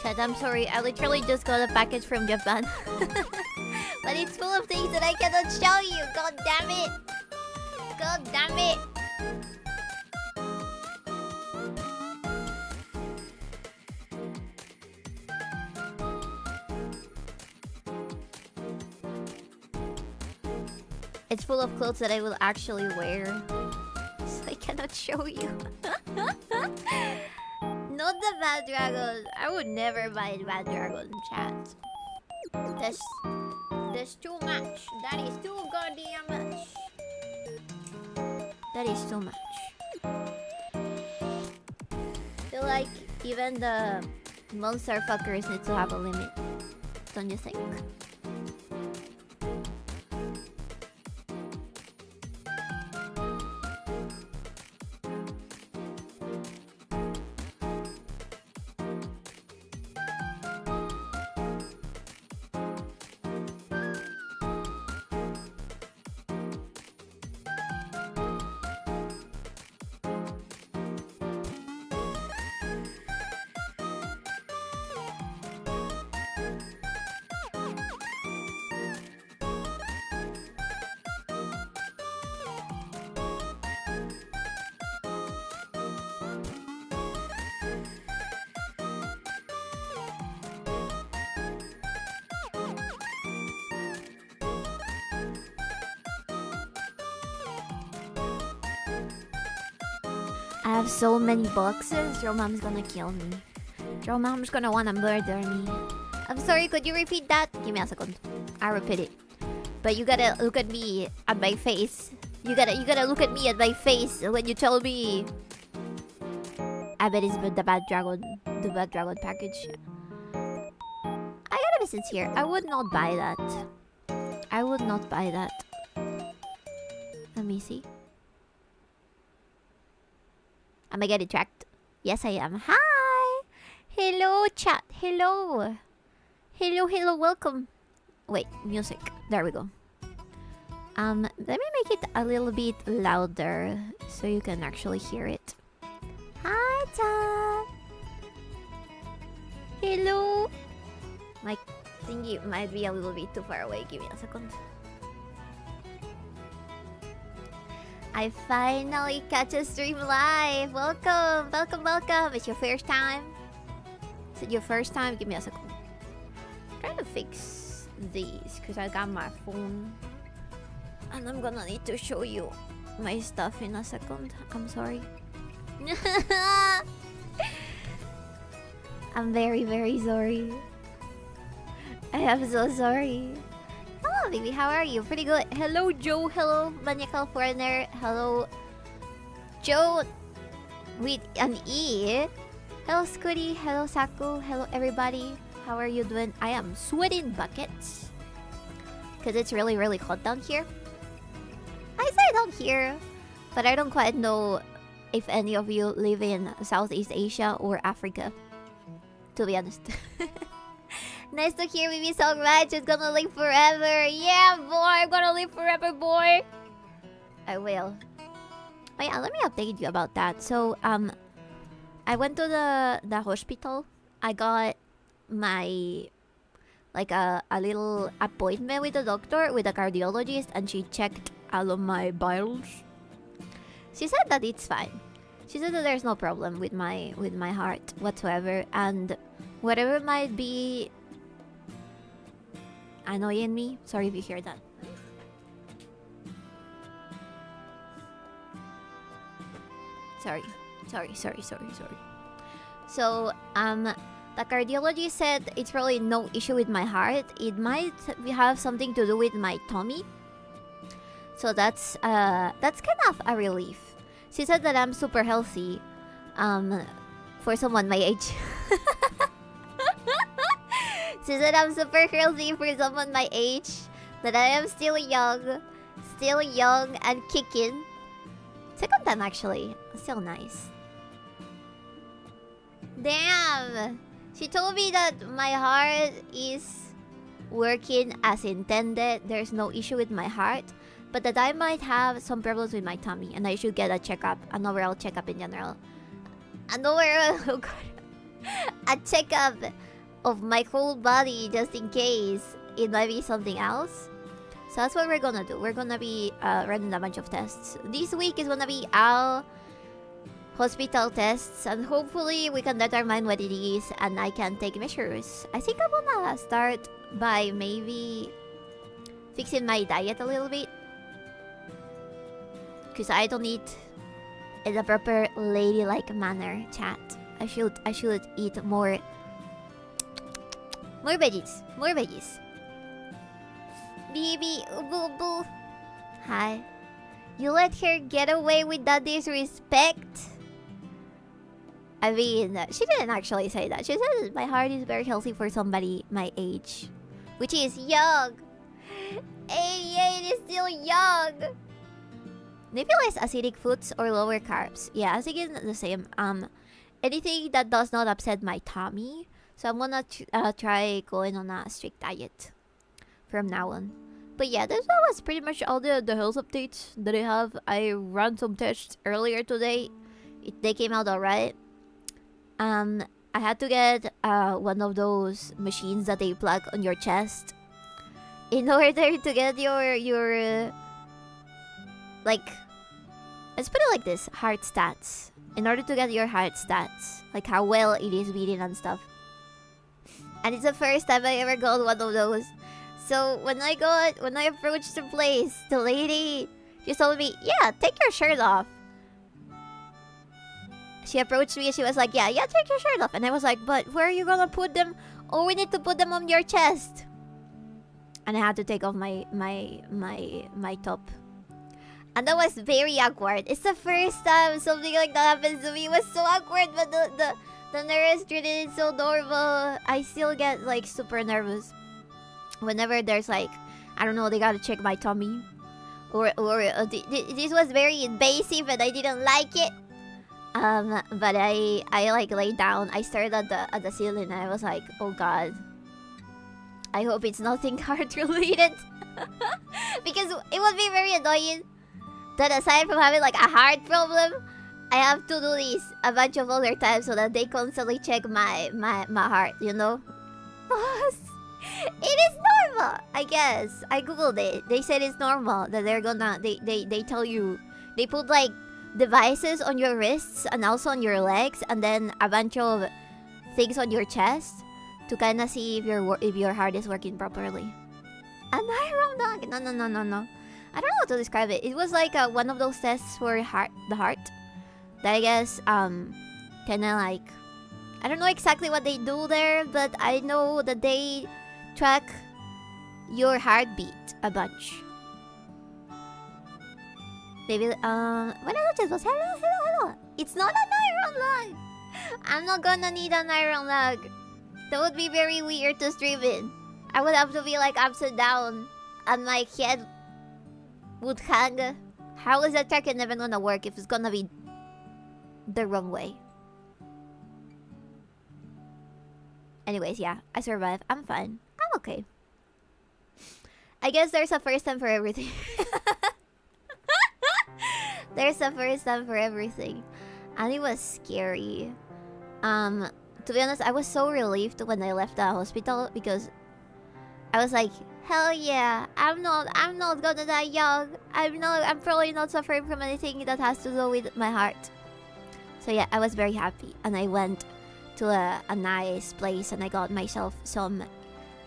Chat, I'm sorry. I literally just got a package from Japan. But it's full of things that I cannot show you. God damn it. God damn it. It's full of clothes that I will actually wear. So I cannot show you. Not the bad dragon. I would never buy the bad dragon, chat. That's too much. That is too goddamn much. That is too much. Feel like even the monster fuckers need to have a limit. Don't you think? I have so many boxes. Your mom's gonna kill me. Your mom's gonna wanna murder me. I'm sorry, could you repeat that? Give me a second. I'll repeat it. But you gotta look at me at my face. You gotta look at me at my face when you tell me. I bet it's the bad dragon package. I gotta be sincere. I would not buy that. I would not buy that. Let me see. Am I getting tracked? Yes, I am. Hi! Hello, chat. Hello. Hello, welcome. Wait, music. There we go. Let me make it a little bit louder so you can actually hear it. Hi, chat. Hello. My thingy might be a little bit too far away. Give me a second. I finally catch a stream live. Welcome. It's your first time? Is it your first time? Give me a second. I'm trying to fix these because I got my phone. And I'm gonna need to show you my stuff in a second. I'm sorry. I'm very, very sorry. I am so sorry. Hello, Bibi. How are you? Pretty good. Hello, Joe. Hello, Maniacal Foreigner. Hello, Joe with an E. Hello, Scooty. Hello, Saku. Hello, everybody. How are you doing? I am sweating buckets because it's really, really hot down here. I say down here, but I don't quite know if any of you live in Southeast Asia or Africa, to be honest. Nice to hear Bibi so much. It's gonna live forever. Yeah, boy. I'm gonna live forever, boy. I will. Oh yeah, let me update you about that. So, I went to the hospital. I got my like a little appointment with the doctor, with a cardiologist, and she checked all of my vitals. She said that it's fine. She said that there's no problem with my heart whatsoever, and whatever might be annoying me. Sorry if you hear that. Sorry. So, the cardiologist said it's probably no issue with my heart. It might have something to do with my tummy. So that's kind of a relief. She said that I'm super healthy, for someone my age. She said I'm super healthy for someone my age. That I am still young and kicking. Second time actually, still nice. Damn! She told me that my heart is working as intended. There's no issue with my heart, but that I might have some problems with my tummy, and I should get a checkup, an overall checkup in general. An overall, oh God, a checkup of my whole body just in case it might be something else. So that's what we're gonna do. We're gonna be running a bunch of tests. This week is gonna be all hospital tests, and hopefully we can determine what it is and I can take measures. I think I'm gonna start by maybe fixing my diet a little bit, because I don't eat in a proper ladylike manner, chat. I should eat more veggies. More veggies. Bibi, boo boo. Hi. You let her get away with that disrespect? I mean, she didn't actually say that. She said my heart is very healthy for somebody my age, which is young. 88 is still young. Maybe less acidic foods or lower carbs. Yeah, I was thinking the same. Anything that does not upset my tummy. So I'm gonna try going on a strict diet from now on. But yeah, that was pretty much all the health updates that I have. I ran some tests earlier today. They came out alright. I had to get one of those machines that they plug on your chest in order to get your like, let's put it like this, heart stats. In order to get your heart stats, like how well it is beating and stuff. And it's the first time I ever got one of those. So when I approached the place, the lady just told me, yeah, take your shirt off. She approached me and she was like, yeah, take your shirt off. And I was like, but where are you gonna put them? Oh, we need to put them on your chest. And I had to take off my top. And that was very awkward. It's the first time something like that happens to me. It was so awkward, but the nurse treated it so normal. I still get like super nervous whenever there's like, I don't know, they gotta check my tummy. Or this was very invasive and I didn't like it. But I like laid down. I stared at the ceiling and I was like, oh god, I hope it's nothing heart related. Because it would be very annoying that aside from having like a heart problem, I have to do this a bunch of other times so that they constantly check my heart, you know? It is normal, I guess. I googled it. They said it's normal that they're gonna they tell you, they put like devices on your wrists and also on your legs and then a bunch of things on your chest to kind of see if your heart is working properly. An iron dog? No. I don't know how to describe it. It was like one of those tests for the heart. That I guess kind of like, I don't know exactly what they do there, but I know that they track your heartbeat a bunch. Maybe buenas noches, boss. Hello. It's not an iron log. I'm not gonna need an iron log. That would be very weird to stream in. I would have to be like upside down and my head would hang. How is that track even gonna work if it's gonna be the wrong way? Anyways, yeah, I survived. I'm fine. I'm okay. I guess there's a first time for everything. There's a first time for everything. And it was scary. To be honest, I was so relieved when I left the hospital because I was like, hell yeah, I'm not gonna die young. I'm probably not suffering from anything that has to do with my heart. So yeah, I was very happy. And I went to a nice place and I got myself some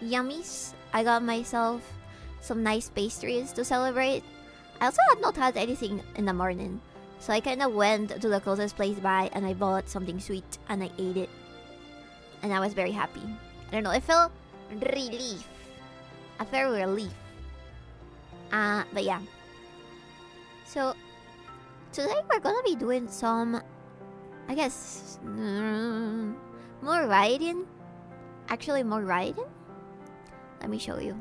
yummies. I got myself some nice pastries to celebrate. I also had not had anything in the morning. So I kind of went to the closest place by and I bought something sweet and I ate it. And I was very happy. I don't know, it felt relief. I felt relief. But yeah. So today we're gonna be doing some, I guess, more riding. Actually, more riding. Let me show you.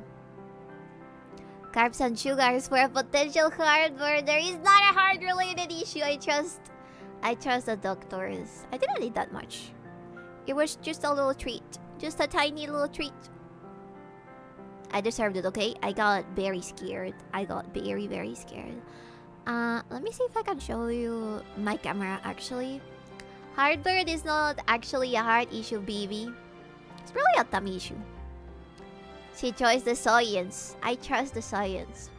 Carbs and sugars for a potential heartburn. There is not a heart-related issue. I trust the doctors. I didn't eat that much. It was just a little treat. Just a tiny little treat. I deserved it, okay? I got very scared. I got very, very scared. Let me see if I can show you my camera, actually. Heartburn is not actually a heart issue, Bibi. It's probably a tummy issue. She chose the science. I trust the science.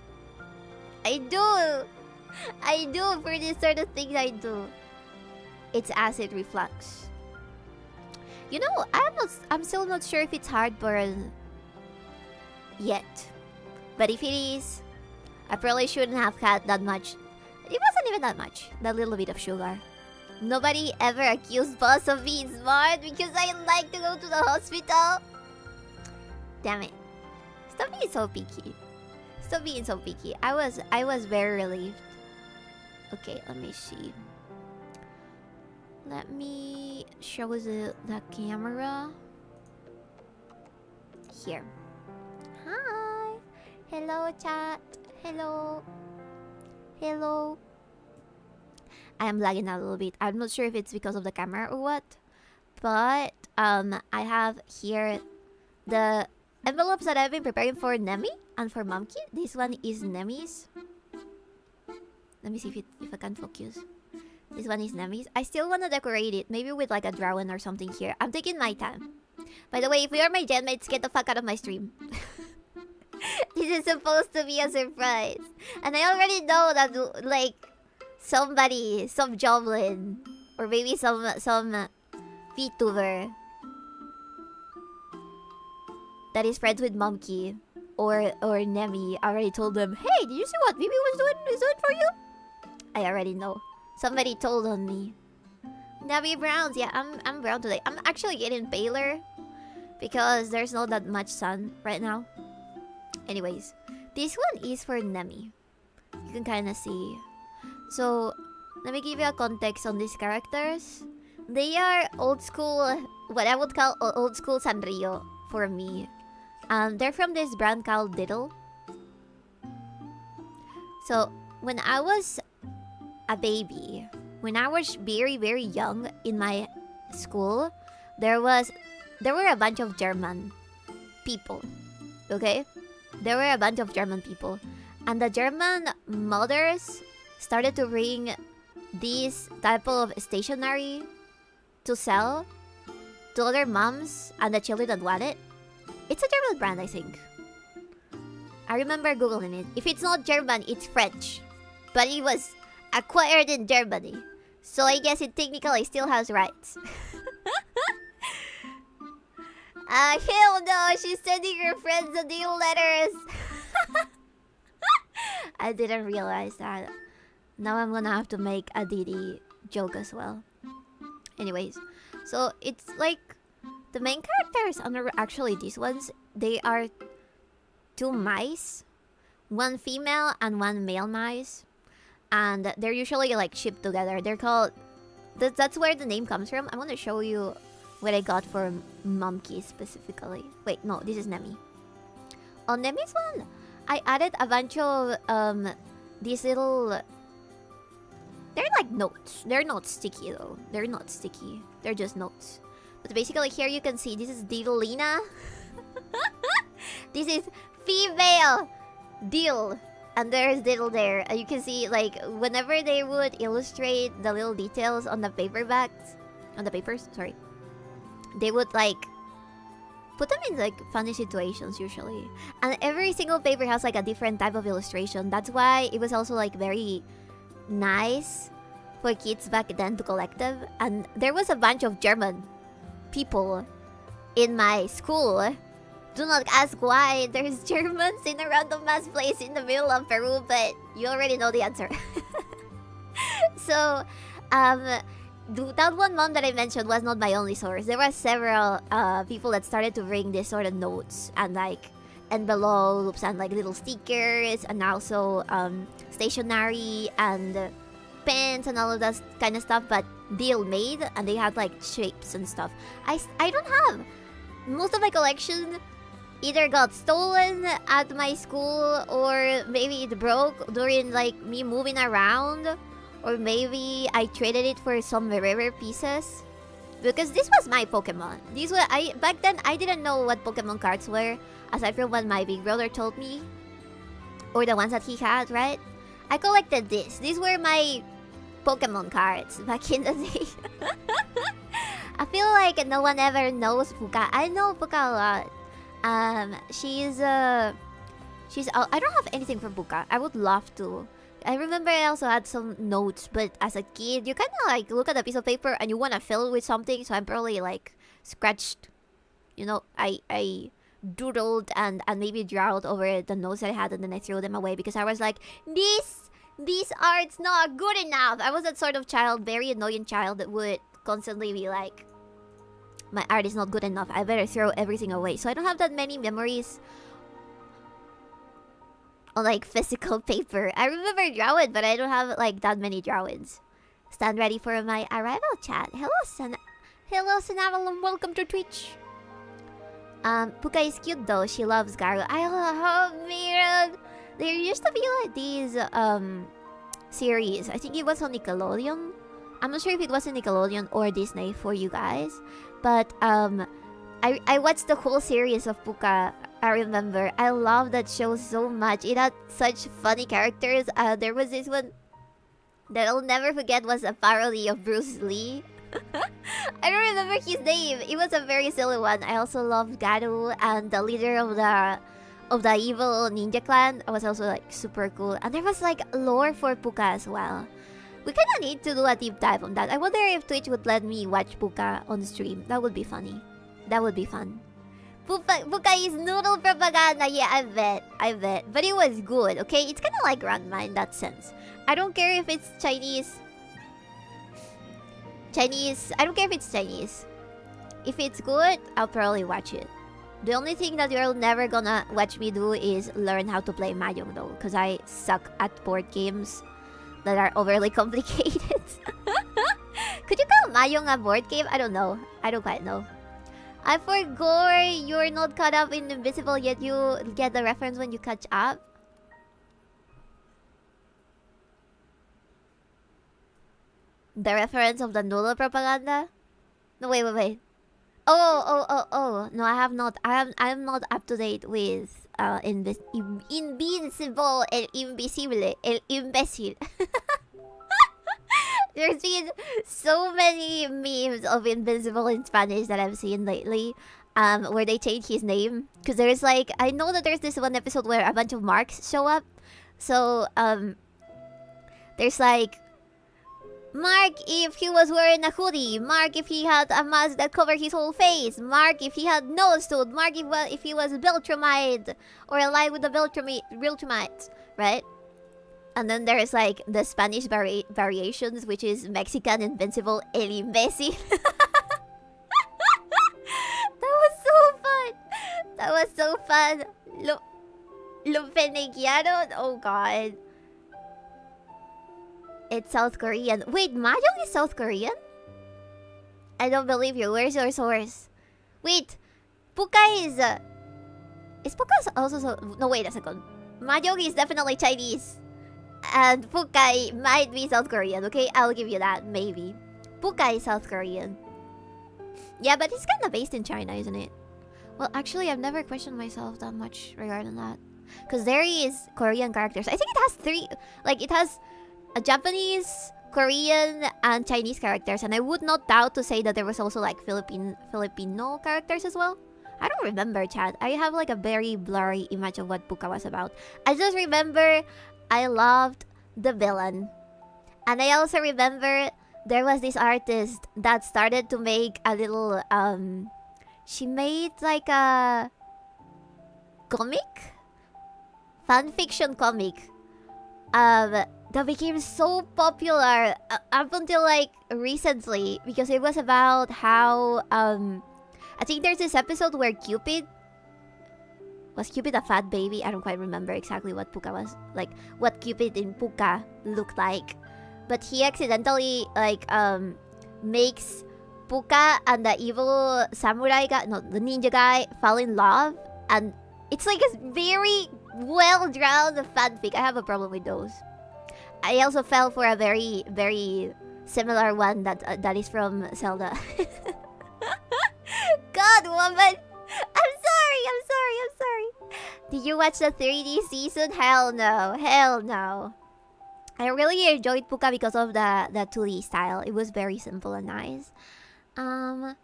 I do. I do for this sort of things. I do. It's acid reflux. You know, I'm still not sure if it's heartburn yet. But if it is, I probably shouldn't have had that much. It wasn't even that much. That little bit of sugar. Nobody ever accused boss of being smart because I like to go to the hospital. Damn it. Stop being so picky. Stop being so picky. I was very relieved. Okay, let me see. Let me show the camera. Here. Hi. Hello, chat. Hello. Hello. I am lagging a little bit. I'm not sure if it's because of the camera or what. But I have here the envelopes that I've been preparing for Nemi and for Momki. This one is Nemi's. Let me see if I can focus. This one is Nemi's. I still want to decorate it. Maybe with like a drawing or something here. I'm taking my time. By the way, if you are my genmates, get the fuck out of my stream. This is supposed to be a surprise. And I already know that, like, somebody, some joblin, or maybe some VTuber that is friends with Momki or Nemi already told them, hey, did you see what Bibi is doing for you? I already know. Somebody told on me. Nemi browns, yeah, I'm brown today. I'm actually getting paler because there's not that much sun right now. Anyways, this one is for Nemi. You can kind of see. So, let me give you a context on these characters. They are old school, what I would call old school Sanrio for me. They're from this brand called 𝕠𝕦𝕤𝕚. So, when I was a baby, when I was very, very young in my school, there were a bunch of German people. Okay? There were a bunch of German people. And the German mothers started to bring this type of stationery to sell to other moms and the children that want it. It's a German brand, I think. I remember Googling it. If it's not German, it's French. But it was acquired in Germany. So I guess it technically still has rights. Hell no! She's sending her friends the deal letters! I didn't realize that. Now I'm gonna have to make a Didi joke as well. Anyways, so it's like the main characters are actually these ones. They are two mice, one female and one male mice, and they're usually like shipped together. They're called. That's where the name comes from. I'm gonna show you what I got for Momki specifically. Wait, no, this is Nemi. On Nemi's one, I added a bunch of these little. They're like notes. They're not sticky though. They're not sticky. They're just notes. But basically here you can see this is Diddlina. This is female Dill. And there's Diddle there. And you can see like whenever they would illustrate the little details on the paperbacks, on the papers, sorry, they would like put them in like funny situations usually. And every single paper has like a different type of illustration. That's why it was also like very nice for kids back then to collect them. And there was a bunch of German people in my school. Do not ask why there's Germans in a random ass place in the middle of Peru, but you already know the answer. So, that one mom that I mentioned was not my only source. There were several people that started to bring this sort of notes and like envelopes and like little stickers and also stationery and pens and all of that kind of stuff, but deal made, and they had like shapes and stuff. I don't have. Most of my collection either got stolen at my school or maybe it broke during like me moving around, or maybe I traded it for some rare pieces. Because this was my Pokemon. These were back then I didn't know what Pokemon cards were, aside from what my big brother told me. Or the ones that he had, right? I collected this. These were my Pokemon cards back in the day. I feel like no one ever knows Puka. I know Puka a lot. I don't have anything from Puka. I would love to. I remember I also had some notes, but as a kid, you kind of like look at a piece of paper and you want to fill it with something. So I'm probably like scratched. You know, I doodled and maybe drawled over the notes that I had, and then I threw them away because I was like, this art's not good enough. I was that sort of child, very annoying child that would constantly be like, my art is not good enough. I better throw everything away. So I don't have that many memories on like physical paper. I remember drawing, but I don't have like that many drawings. Stand ready for my arrival chat. Hello, Sanaval, welcome to Twitch. Puka is cute though. She loves Garu. I love Miran. There used to be like these series. I think it was on Nickelodeon. I'm not sure if it was on Nickelodeon or Disney for you guys, but I watched the whole series of Puka. I remember. I love that show so much. It had such funny characters. There was this one that I'll never forget, was a parody of Bruce Lee. I don't remember his name. It was a very silly one. I also loved Garu, and the leader of the evil ninja clan was also like super cool. And there was like lore for Puka as well. We kind of need to do a deep dive on that. I wonder if Twitch would let me watch Puka on stream. That would be funny. That would be fun. Puka is noodle propaganda. Yeah, I bet. But it was good, okay? It's kind of like Ranma in that sense. I don't care if it's Chinese. I don't care if it's Chinese. If it's good, I'll probably watch it. The only thing that you're never gonna watch me do is learn how to play Mahjong though, because I suck at board games that are overly complicated. Could you call Mahjong a board game? I don't know. I don't quite know. I forgot you're not caught up in Invisible, yet you get the reference when you catch up. The reference of the noodle propaganda? No, wait. Oh. No, I have not. I'm not up to date with Invincible, el imbécil. There's been so many memes of Invincible in Spanish that I've seen lately, where they change his name. Because there's like, I know that there's this one episode where a bunch of marks show up. So, there's like, Mark if he was wearing a hoodie. Mark if he had a mask that covered his whole face. Mark if he had nose tooth. Mark if he was 𝕠𝕦𝕤𝕚 or alive with the 𝕠𝕦𝕤𝕚, right? And then there's like the Spanish variations, which is Mexican Invincible, el imbécil. That was so fun. Lo peneguearon. Oh god. It's South Korean. Wait, Mahjong is South Korean? I don't believe you. Where's your source? Wait, Puka is Puka also so... No, wait a second. Mahjong is definitely Chinese. And Puka might be South Korean, okay? I'll give you that, maybe. Puka is South Korean. Yeah, but it's kind of based in China, isn't it? Well, actually, I've never questioned myself that much regarding that. Because there is Korean characters. I think it has three... Like, it has a Japanese, Korean, and Chinese characters. And I would not doubt to say that there was also like Filipino characters as well. I don't remember, chat. I have like a very blurry image of what Puka was about. I just remember I loved the villain. And I also remember there was this artist that started to make a little... She made like a... comic? Fanfiction comic. That became so popular up until like recently, because it was about how I think there's this episode where Cupid was a fat baby. I don't quite remember exactly what Puka was like, what Cupid in Puka looked like, but he accidentally like makes Puka and the evil samurai guy, no, the ninja guy, fall in love, and it's like a very well drawn fanfic. I have a problem with those. I also fell for a very, very similar one that is from Zelda. God, woman! I'm sorry. Did you watch the 3D season? Hell no. I really enjoyed Puka because of the 2D style. It was very simple and nice. Um,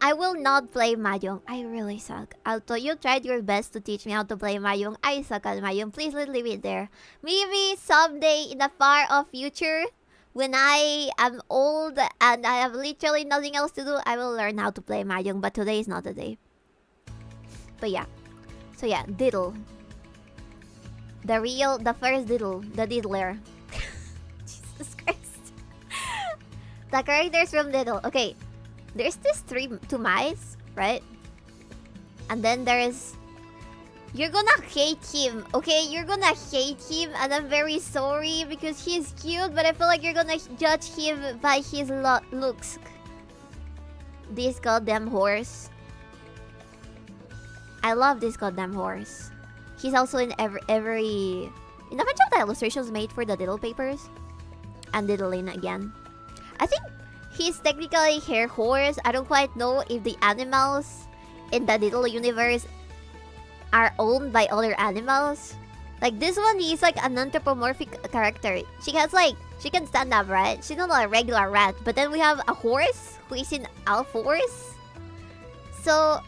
I will not play Mahjong. I really suck. Although you tried your best to teach me how to play Mahjong, I suck at Mahjong. Please let leave it there. Maybe someday in the far off future, when I am old and I have literally nothing else to do, I will learn how to play Mahjong. But today is not the day. But yeah. So yeah, Diddle. The first Diddle. The Diddler. Jesus Christ. The characters from Diddle. Okay. There's this two mice, right? And then there's... You're gonna hate him, okay? You're gonna hate him, and I'm very sorry because he's cute, but I feel like you're gonna judge him by his looks. This goddamn horse. I love this goddamn horse. He's also in in a bunch of the illustrations made for the Diddle papers. And Diddling again. I think he's technically her horse. I don't quite know if the animals in the Diddle universe are owned by other animals. Like this one, he's like an anthropomorphic character. She can stand up, right? She's not a regular rat. But then we have a horse who is in all fours. So,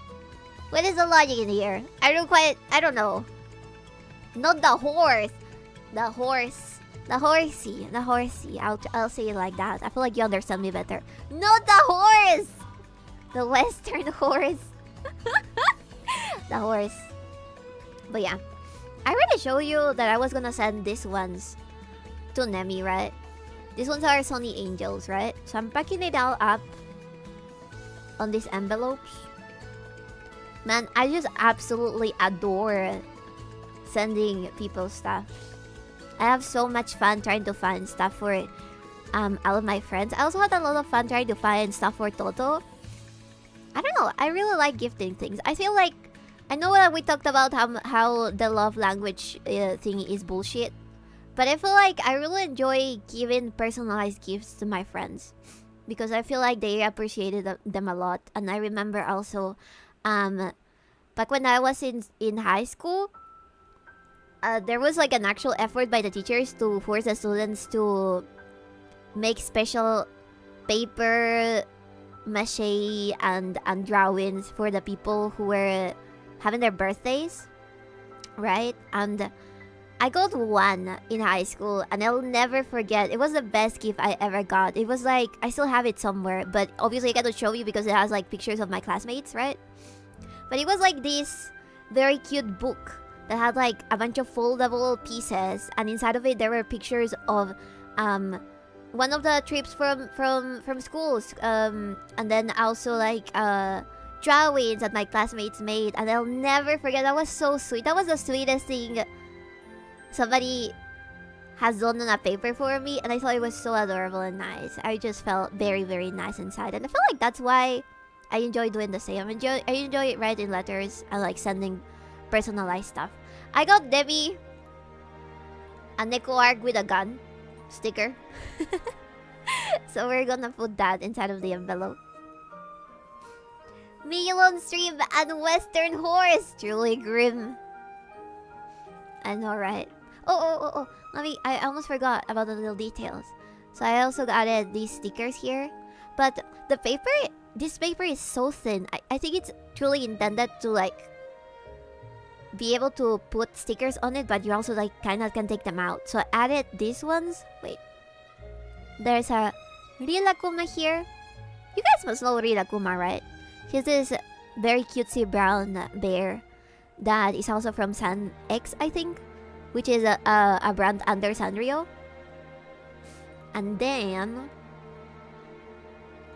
what is the logic in here? I don't know. Not the horse. The horse. The horsey. The horsey. I'll say it like that. I feel like you understand me better. Not the horse! The western horse. The horse. But yeah. I already showed you that I was gonna send these ones to Nemi, right? These ones are Sony Angels, right? So I'm packing it all up on these envelopes. Man, I just absolutely adore sending people stuff. I have so much fun trying to find stuff for all of my friends. I also had a lot of fun trying to find stuff for Toto. I don't know. I really like gifting things. I feel like... I know that we talked about how the love language thing is bullshit. But I feel like I really enjoy giving personalized gifts to my friends. Because I feel like they appreciated them a lot. And I remember also... back when I was in high school... there was like an actual effort by the teachers to force the students to make special paper mache and drawings for the people who were having their birthdays, right? And I got one in high school and I'll never forget. It was the best gift I ever got. It was like, I still have it somewhere, but obviously I cannot show you because it has like pictures of my classmates, right? But it was like this very cute book that had like a bunch of foldable pieces, and inside of it there were pictures of one of the trips from schools, and then also like drawings that my classmates made, and I'll never forget. That was so sweet. That was the sweetest thing somebody has done on a paper for me, and I thought it was so adorable and nice. I just felt very, very nice inside, and I feel like that's why I enjoy doing the same. I enjoy writing letters and like sending personalized stuff. I got Debbie a Neko arc with a gun sticker. So we're gonna put that inside of the envelope. Melon Stream and Western Horse. Truly grim. I know, right? Oh. I almost forgot about the little details. So I also added these stickers here. But the paper, this paper is so thin. I think it's truly intended to like be able to put stickers on it, but you also like kind of can take them out. So I added these ones. Wait. There's a Rilakkuma here. You guys must know Rilakkuma, right? He's this very cutesy brown bear that is also from San X, I think, which is a brand under Sanrio. And then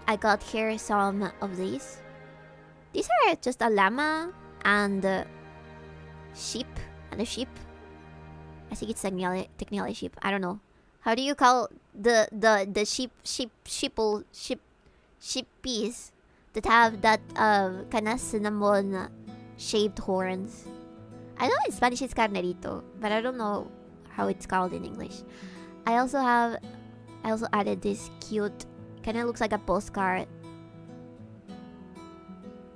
I got here some of these. These are just a llama and sheep and a sheep. I think it's technically sheep. I don't know. How do you call the sheepies that have that kind of cinnamon shaped horns? I know in Spanish it's carnerito, but I don't know how it's called in English. I also added this cute, kind of looks like a postcard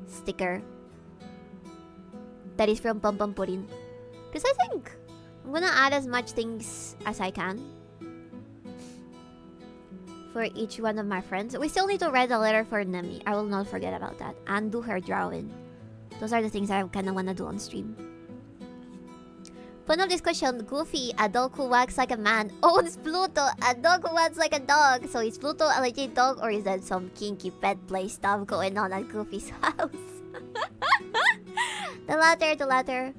sticker that is from Pom Pom Purin. Because I think I'm gonna add as much things as I can for each one of my friends. We still need to write a letter for Nemi. I will not forget about that. And do her drawing. Those are the things I kind of want to do on stream. Point of discussion, Goofy, a dog who walks like a man, owns Pluto, a dog who walks like a dog. So is Pluto a legit dog, or is that some kinky pet play stuff going on at Goofy's house? The latter.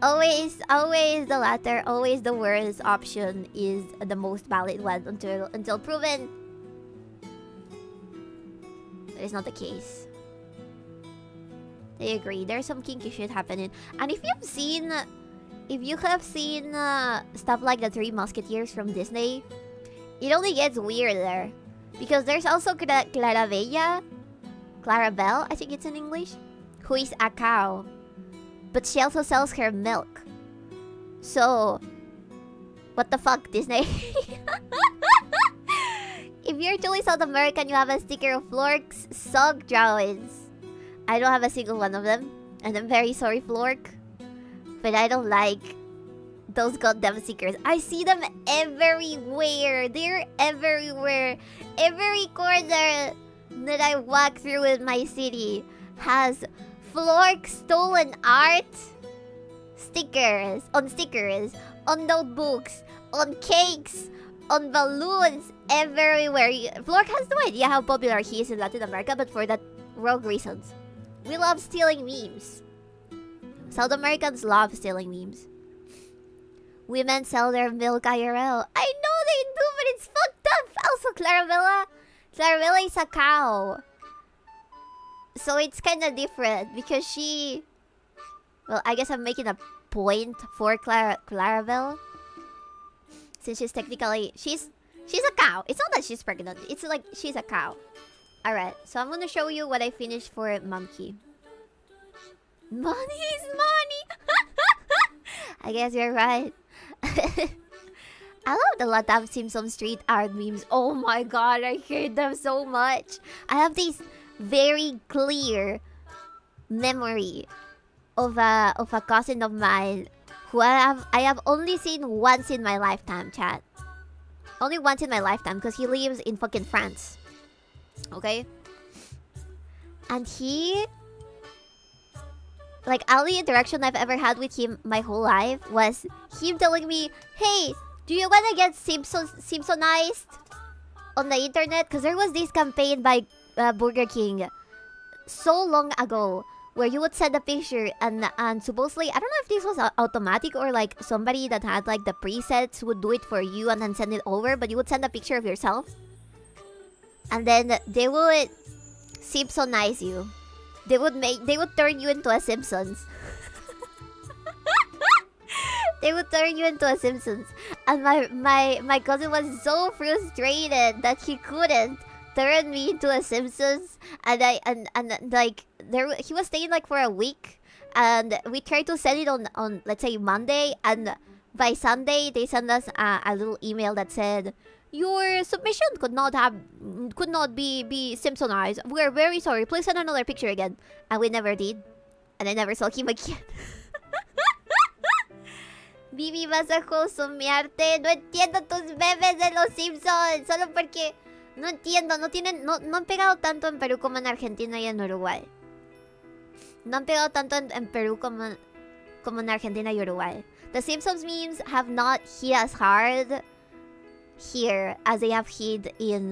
Always the latter. Always the worst option is the most valid one until proven. That is not the case. They agree. There's some kinky shit happening. And if you have seen stuff like the Three Musketeers from Disney, it only gets weirder. Because there's also Clarabelle, I think it's in English, who is a cow. But she also sells her milk. So, what the fuck, Disney? If you're truly South American, you have a sticker of Flork's Sog drawings. I don't have a single one of them. And I'm very sorry, Flork. But I don't like those goddamn stickers. I see them everywhere. They're everywhere. Every corner that I walk through in my city has Flork stolen art stickers, on notebooks, on cakes, on balloons, everywhere. Flork has no idea how popular he is in Latin America, but for that rogue reasons. We love stealing memes. South Americans love stealing memes. Women sell their milk IRL. I know they do, but it's fucked up. Also, Clarabella is a cow. So it's kind of different because she... Well, I guess I'm making a point for Clarabelle. Since she's technically... She's a cow. It's not that she's pregnant. It's like she's a cow. Alright, so I'm gonna show you what I finished for Monkey. Money is money! I guess you're right. I love the Latam Simpson street art memes. Oh my god, I hate them so much. I have this very clear memory of a cousin of mine who I have only seen once in my lifetime, chat. Only once in my lifetime, because he lives in fucking France. Okay? And he... Like, all the interaction I've ever had with him my whole life was him telling me, hey, do you want to get Simpsonized on the internet? Because there was this campaign by Burger King so long ago where you would send a picture and supposedly, I don't know if this was automatic or like somebody that had like the presets would do it for you and then send it over, but you would send a picture of yourself. And then they would Simpsonize you. They would turn you into a Simpsons. They would turn you into a Simpsons. And my cousin was so frustrated that he couldn't turn me into a Simpsons. And like he was staying like for a week, and we tried to send it on let's say Monday, and by Sunday they sent us a little email that said, your submission could not be Simpsonized. We're very sorry. Please send another picture again. And we never did. And I never saw him again. Bibi, vas a consumiarte. No entiendo tus memes de los Simpsons. Solo porque no entiendo. No han pegado tanto en Perú como en Argentina y en Uruguay. No han pegado tanto en Perú como en Argentina y Uruguay. The Simpsons memes have not hit as hard here as they have hit in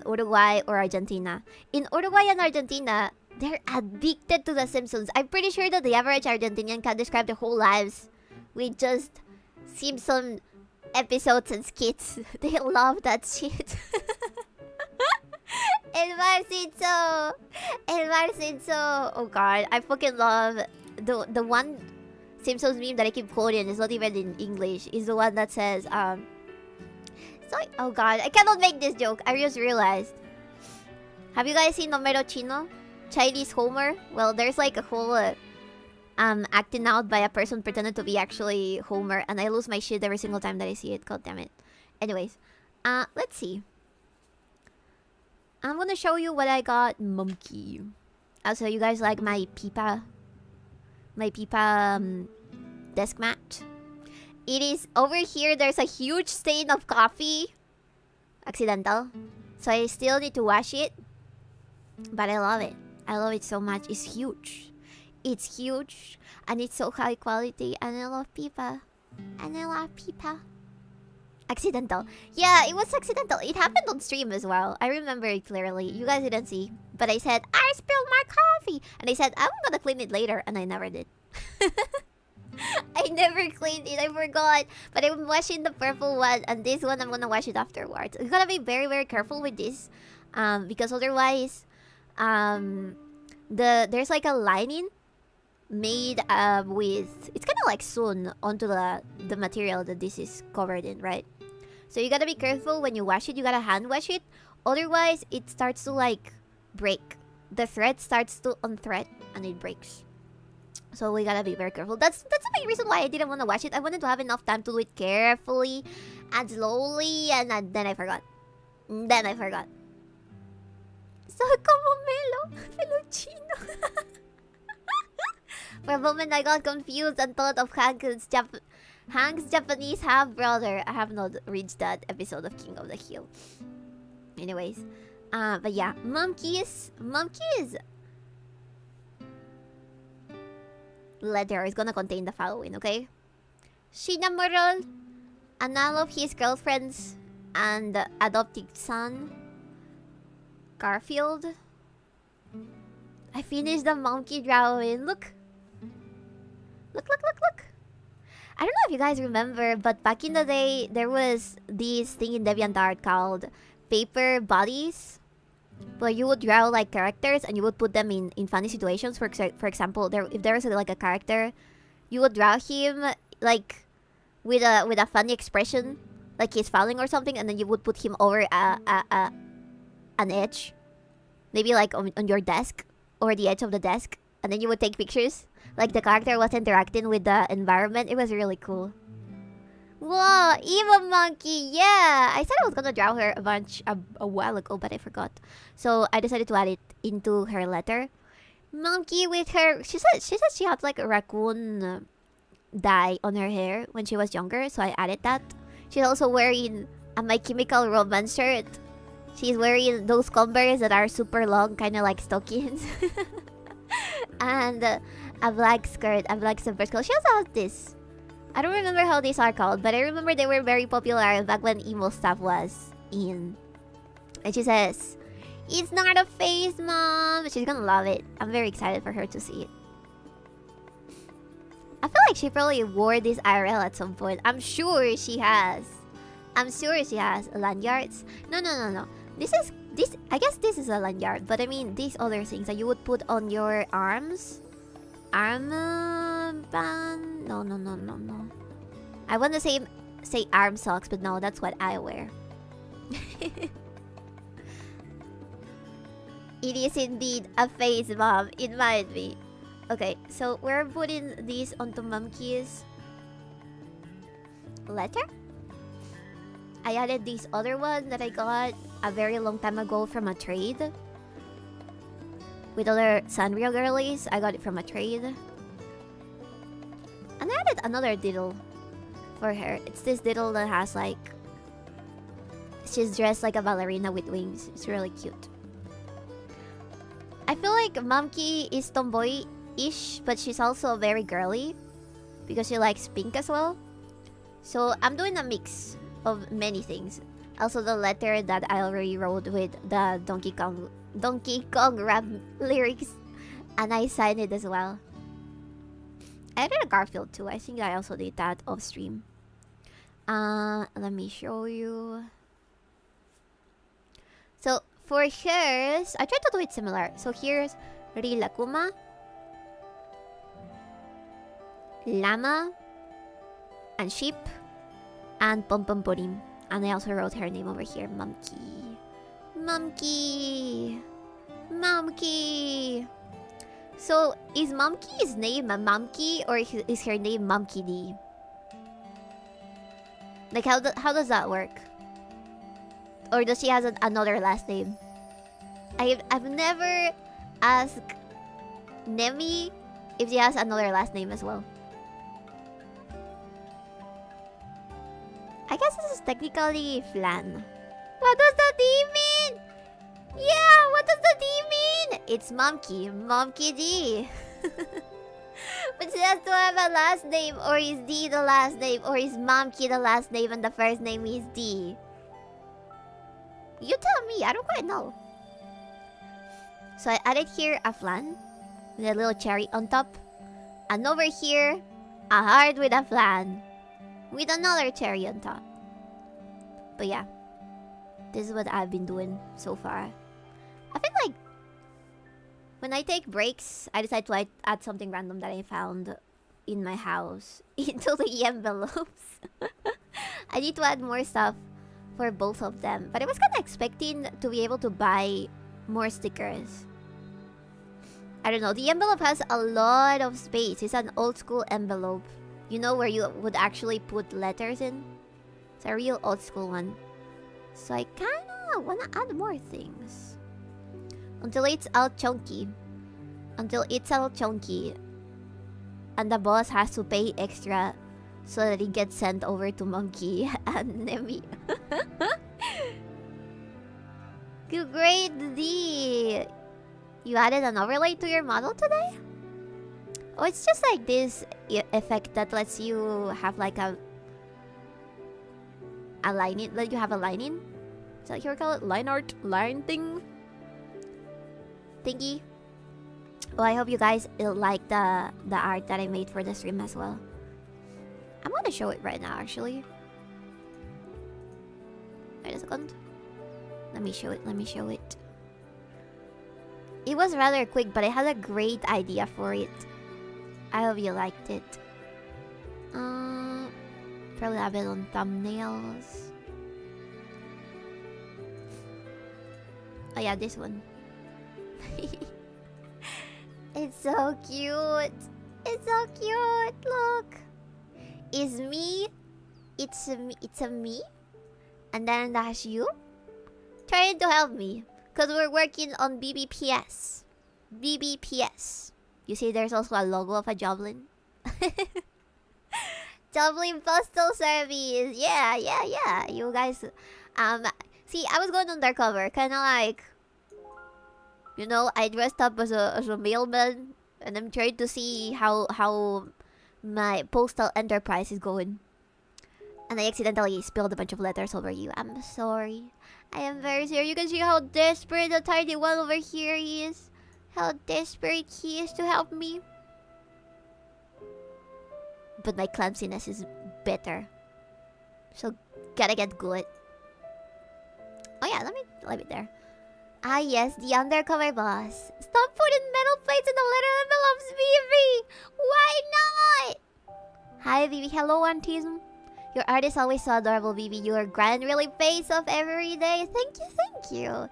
Uruguay or Argentina. In Uruguay and Argentina, they're addicted to The Simpsons. I'm pretty sure that the average Argentinian can describe their whole lives with just Simpson episodes and skits. They love that shit. El Marcinso! Oh god, I fucking love the one Simpsons meme that I keep quoting. It's not even in English. Is the one that says oh god, I cannot make this joke. I just realized. Have you guys seen Homero Chino? Chinese Homer? Well, there's like a whole acting out by a person pretending to be actually Homer, and I lose my shit every single time that I see it. God damn it. Anyways, let's see. I'm gonna show you what I got monkey. Also, you guys like my pipa desk mat? It is over here. There's a huge stain of coffee. Accidental. So I still need to wash it. But I love it. I love it so much. It's huge. It's huge. And it's so high quality. And I love Pipa. And I love Pipa. Accidental. Yeah, it was accidental. It happened on stream as well. I remember it clearly. You guys didn't see. But I said, I spilled my coffee. And I said, I'm gonna clean it later. And I never did. I never cleaned it. I forgot. But I'm washing the purple one. And this one, I'm gonna wash it afterwards. You gotta be very, very careful with this. Because otherwise... there's like a lining made with... It's kind of like sewn onto the material that this is covered in, right? So you gotta be careful when you wash it. You gotta hand wash it. Otherwise, it starts to like break. The thread starts to unthread and it breaks. So we gotta be very careful. That's the main reason why I didn't want to wash it. I wanted to have enough time to do it carefully and slowly, and then I forgot. So como Melo, Peluchino. For a moment, I got confused and thought of Hank's Japanese half-brother. I have not reached that episode of King of the Hill. Anyways, but yeah, Monkey's letter is gonna contain the following, okay? Shinamoral, and all of his girlfriends and adopted son, Garfield. I finished the monkey drawing. Look. I don't know if you guys remember, but back in the day, there was this thing in DeviantArt called paper bodies, where you would draw like characters and you would put them in funny situations. For example, if there was like a character, you would draw him like with a funny expression, like he's falling or something, and then you would put him over an edge, maybe like on your desk, over the edge of the desk, and then you would take pictures. Like the character was interacting with the environment. It was really cool. Whoa, Eva Monkey, yeah! I said I was gonna draw her a while ago, but I forgot. So I decided to add it into her letter. Monkey with her... She said she had like a raccoon dye on her hair when she was younger, so I added that. She's also wearing a My Chemical Romance shirt. She's wearing those Converse that are super long, kind of like stockings. And a black skirt, a black zipper skirt. She also has this. I don't remember how these are called, but I remember they were very popular back when emo stuff was in. And she says, "It's not a face, Mom." She's gonna love it. I'm very excited for her to see it. I feel like she probably wore this IRL at some point. I'm sure she has. Lanyards. No. I guess this is a lanyard, but I mean these other things that you would put on your arms. Armband? No. I want to say arm socks, but no, that's what I wear. It is indeed a face, Mom. It might be. Okay, so we're putting these onto Monkey's letter. I added this other one that I got a very long time ago from a trade. With other Sanrio girlies, I got it from a trade. And I added another diddle for her. It's this diddle that has like... She's dressed like a ballerina with wings. It's really cute. I feel like Monkey is tomboy-ish, but she's also very girly. Because she likes pink as well. So I'm doing a mix of many things. Also the letter that I already wrote with the Donkey Kong rap lyrics, and I signed it as well. I did a Garfield too. I think I also did that off stream. Let me show you. So for hers, I tried to do it similar. So here's Rilakuma, llama, and sheep, and Pom Pom Purim. And I also wrote her name over here, Monkey. So is Monkey's name a Monkey, or is her name Monkey D? Like how does that work? Or does she has another last name? I've never asked Nemi if she has another last name as well. I guess this is technically Flan. What does that mean? Yeah, what does the D mean? It's Momkey. Momkey D. But she has to have a last name, or is D the last name, or is Momkey the last name and the first name is D? You tell me, I don't quite know. So I added here a flan with a little cherry on top. And over here, a heart with a flan with another cherry on top. But yeah, this is what I've been doing so far. I feel like when I take breaks, I decide to add something random that I found in my house into the envelopes. I need to add more stuff for both of them. But I was kind of expecting to be able to buy more stickers. I don't know. The envelope has a lot of space. It's an old school envelope. You know, where you would actually put letters in? It's a real old school one. So I kind of want to add more things. Until it's all chunky. Until it's all chunky. And the boss has to pay extra so that it gets sent over to Monkey and Nemi. Good grade D. You added an overlay to your model today? Oh, it's just like this effect that lets you have like a lining. Let you have a lining. Is that what you call it? Line art? Line thing? Thingy. Oh, I hope you guys like the art that I made for the stream as well. I'm gonna show it right now, actually. Wait a second. Let me show it. Let me show it. It was rather quick, but I had a great idea for it. I hope you liked it. Probably have it on thumbnails. Oh yeah, this one. It's so cute. It's so cute. Look. It's me. It's a me. And then that's you. Trying to help me. Because we're working on BBPS. BBPS. You see there's also a logo of a Joblin. Joblin Postal Service. Yeah. You guys... see, I was going undercover. Kind of like... You know, I dressed up as a mailman. And I'm trying to see how my postal enterprise is going. And I accidentally spilled a bunch of letters over you. I'm sorry. I am very sorry. You can see how desperate the tiny one over here is. How desperate he is to help me. But my clumsiness is better. So, gotta get good. Oh yeah, let me there. Ah yes, the undercover boss. Stop putting metal plates in the letter envelopes, Bibi! Why not? Hi, Bibi. Hello, Autism. Your art is always so adorable, Bibi. You are grand, really face off every day. Thank you.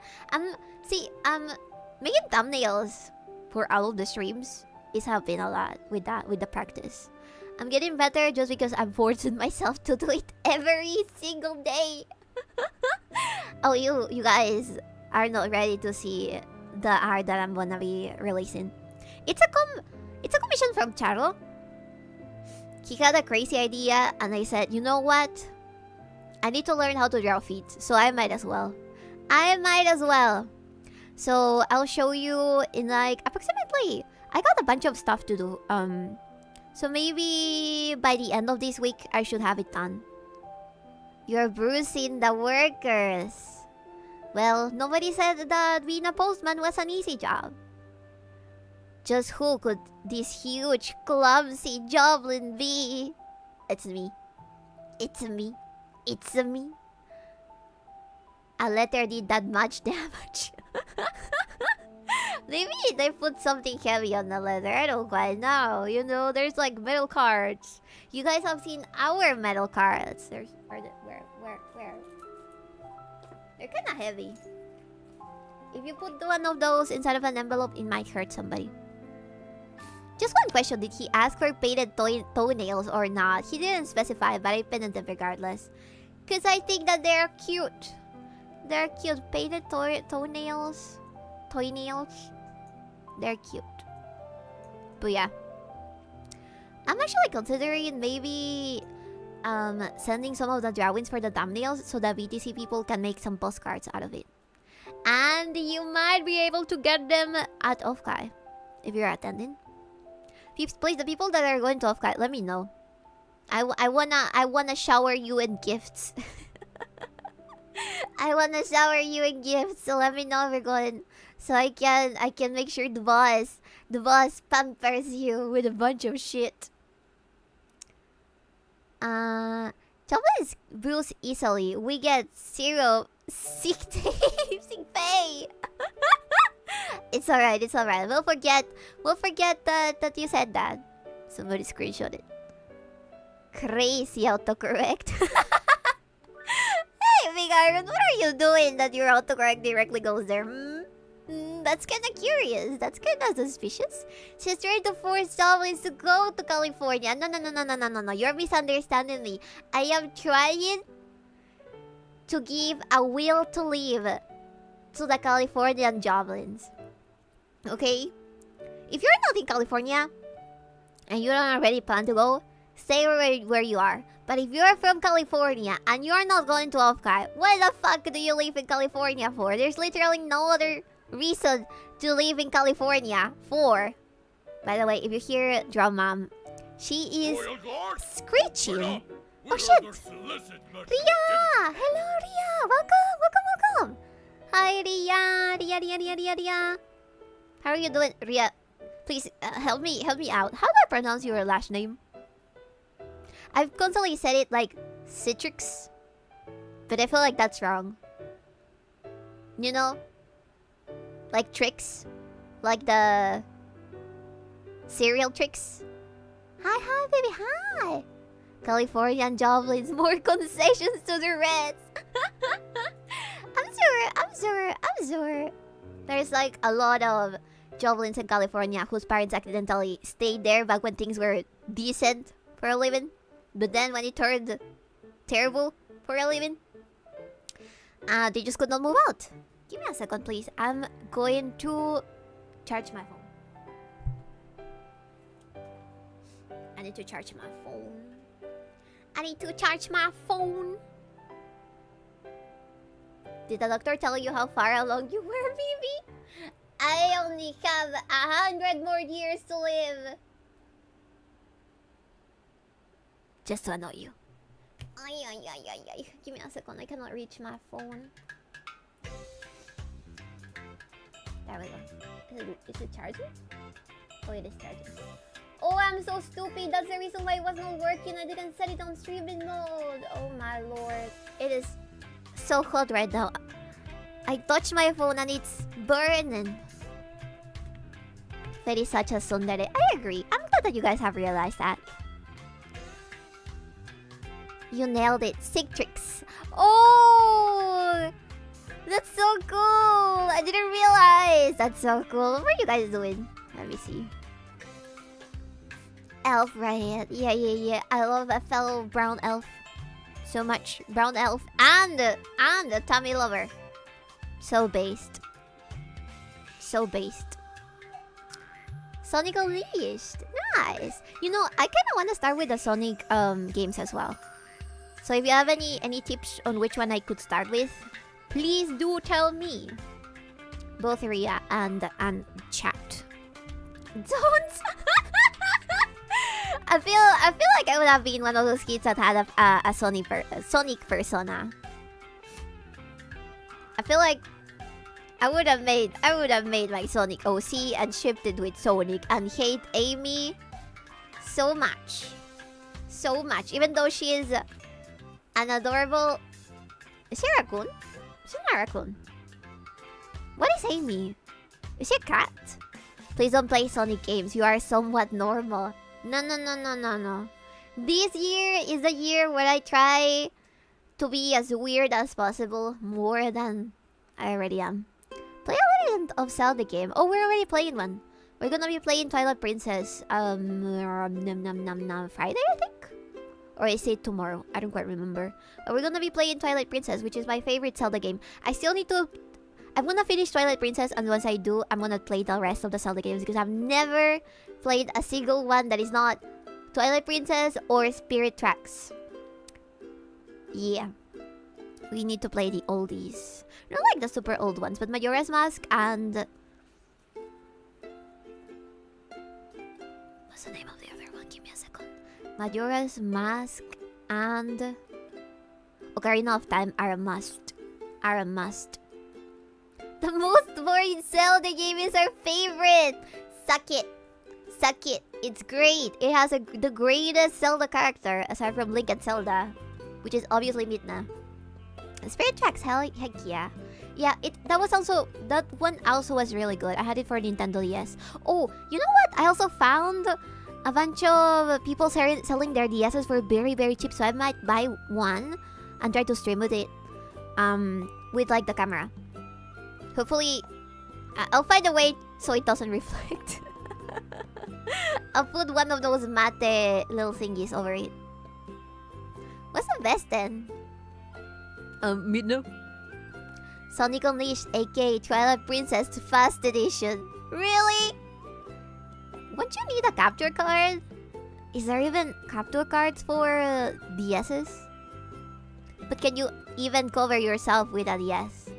Making thumbnails for all of the streams is helping a lot with the practice. I'm getting better just because I'm forcing myself to do it every single day. Oh, you guys are not ready to see the art that I'm gonna be releasing. It's a commission from Charo. He had a crazy idea, and I said, you know what? I need to learn how to draw feet, so I might as well. So I'll show you in like approximately. I got a bunch of stuff to do. So maybe by the end of this week, I should have it done. You're bruising the workers. Well, nobody said that being a postman was an easy job. Just who could this huge, clumsy Joblin be? It's me. A letter did that much damage. Maybe they put something heavy on the letter. I don't quite know. You know, there's like metal cards. You guys have seen our metal cards. Where? They're kind of heavy. If you put one of those inside of an envelope, it might hurt somebody. Just one question. Did he ask for painted toenails or not? He didn't specify, but I painted them regardless. Because I think that they're cute. They're cute. Painted toenails. They're cute. But yeah. I'm actually considering maybe sending some of the drawings for the thumbnails so that BTC people can make some postcards out of it. And you might be able to get them at Offkai if you're attending. Peeps, please, the people that are going to Offkai, let me know. I wanna shower you in gifts. I wanna shower you in gifts, so let me know if you're going, so I can make sure the boss pampers you with a bunch of shit. Jobless boost easily. We get 0 sick pay. It's alright, it's alright. We'll forget that you said that. Somebody screenshot it. Crazy autocorrect. Hey, Big Iron, what are you doing that your autocorrect directly goes there? That's kinda curious. That's kinda suspicious. She's trying to force Joblins to go to California. No. You're misunderstanding me. I am trying to give a will to live to the Californian Joblins. Okay? If you're not in California and you don't already plan to go, stay where you are. But if you're from California and you're not going to Offkai, what the fuck do you live in California for? There's literally no other reason to live in California for. By the way, if you hear Drum Mom, she is screeching. Oh shit! Ria! Hello, Ria! Welcome! Hi, Ria! How are you doing, Ria? Please help me out. How do I pronounce your last name? I've constantly said it like Citrix, but I feel like that's wrong. You know? Like tricks. Like the cereal tricks. Hi, baby, hi! Californian Joblins, more concessions to the Reds. I'm sure. There's like a lot of Joblins in California whose parents accidentally stayed there back when things were decent for a living. But then when it turned terrible for a living, they just could not move out. Give me a second, please. I'm going to charge my phone. I need to charge my phone. Did the doctor tell you how far along you were, Bibi? I only have 100 more years to live. Just to annoy you. Ay. Give me a second. I cannot reach my phone. There we go. Is it charging? Oh, it is charging. Oh, I'm so stupid. That's the reason why it was not working. I didn't set it on streaming mode. Oh my lord. It is so hot right now. I touched my phone and it's burning. Very such a tsundere. I agree. I'm glad that you guys have realized that. You nailed it. Sick tricks. Oh! That's so cool! I didn't realize! That's so cool. What are you guys doing? Let me see. Elf, right? Yeah. I love a fellow brown elf so much. Brown elf and a tummy lover. So based. Sonic Unleashed. Nice. You know, I kind of want to start with the Sonic games as well. So if you have any tips on which one I could start with, please do tell me. Both Ria and chat. Don't. I feel like I would have been one of those kids that had a Sonic persona. I feel like I would have made my Sonic OC and shipped it with Sonic and hate Amy so much. Even though she is an adorable... Is she a raccoon? She's not a raccoon. What is Amy? Is she a cat? Please don't play Sonic games. You are somewhat normal. No. This year is the year where I try to be as weird as possible. More than I already am. Play a Legend of Zelda game. Oh, we're already playing one. We're gonna be playing Twilight Princess Friday, I think? Or is it tomorrow? I don't quite remember. But we're gonna be playing Twilight Princess, which is my favorite Zelda game. I'm gonna finish Twilight Princess, and once I do, I'm gonna play the rest of the Zelda games because I've never played a single one that is not Twilight Princess or Spirit Tracks. Yeah. we need to play the oldies. Not like the super old ones, but Majora's Mask and... What's the name of the other one? Give me a second. Majora's Mask and... Ocarina of Time are a must. Are a must. The most boring Zelda game is our favorite! Suck it. Suck it. It's great. It has the greatest Zelda character, aside from Link and Zelda, which is obviously Midna. Spirit Tracks, heck yeah. Yeah, that one also was really good. I had it for Nintendo DS. Oh, you know what? I also found a bunch of people selling their DSs for very, very cheap, so I might buy one and try to stream with it. With like the camera. Hopefully, I'll find a way so it doesn't reflect. I'll put one of those matte little thingies over it. What's the best then? Midna. Sonic Unleashed, aka Twilight Princess Fast Edition. Really? Won't you need a capture card? Is there even capture cards for DSs? But can you even cover yourself with a DS?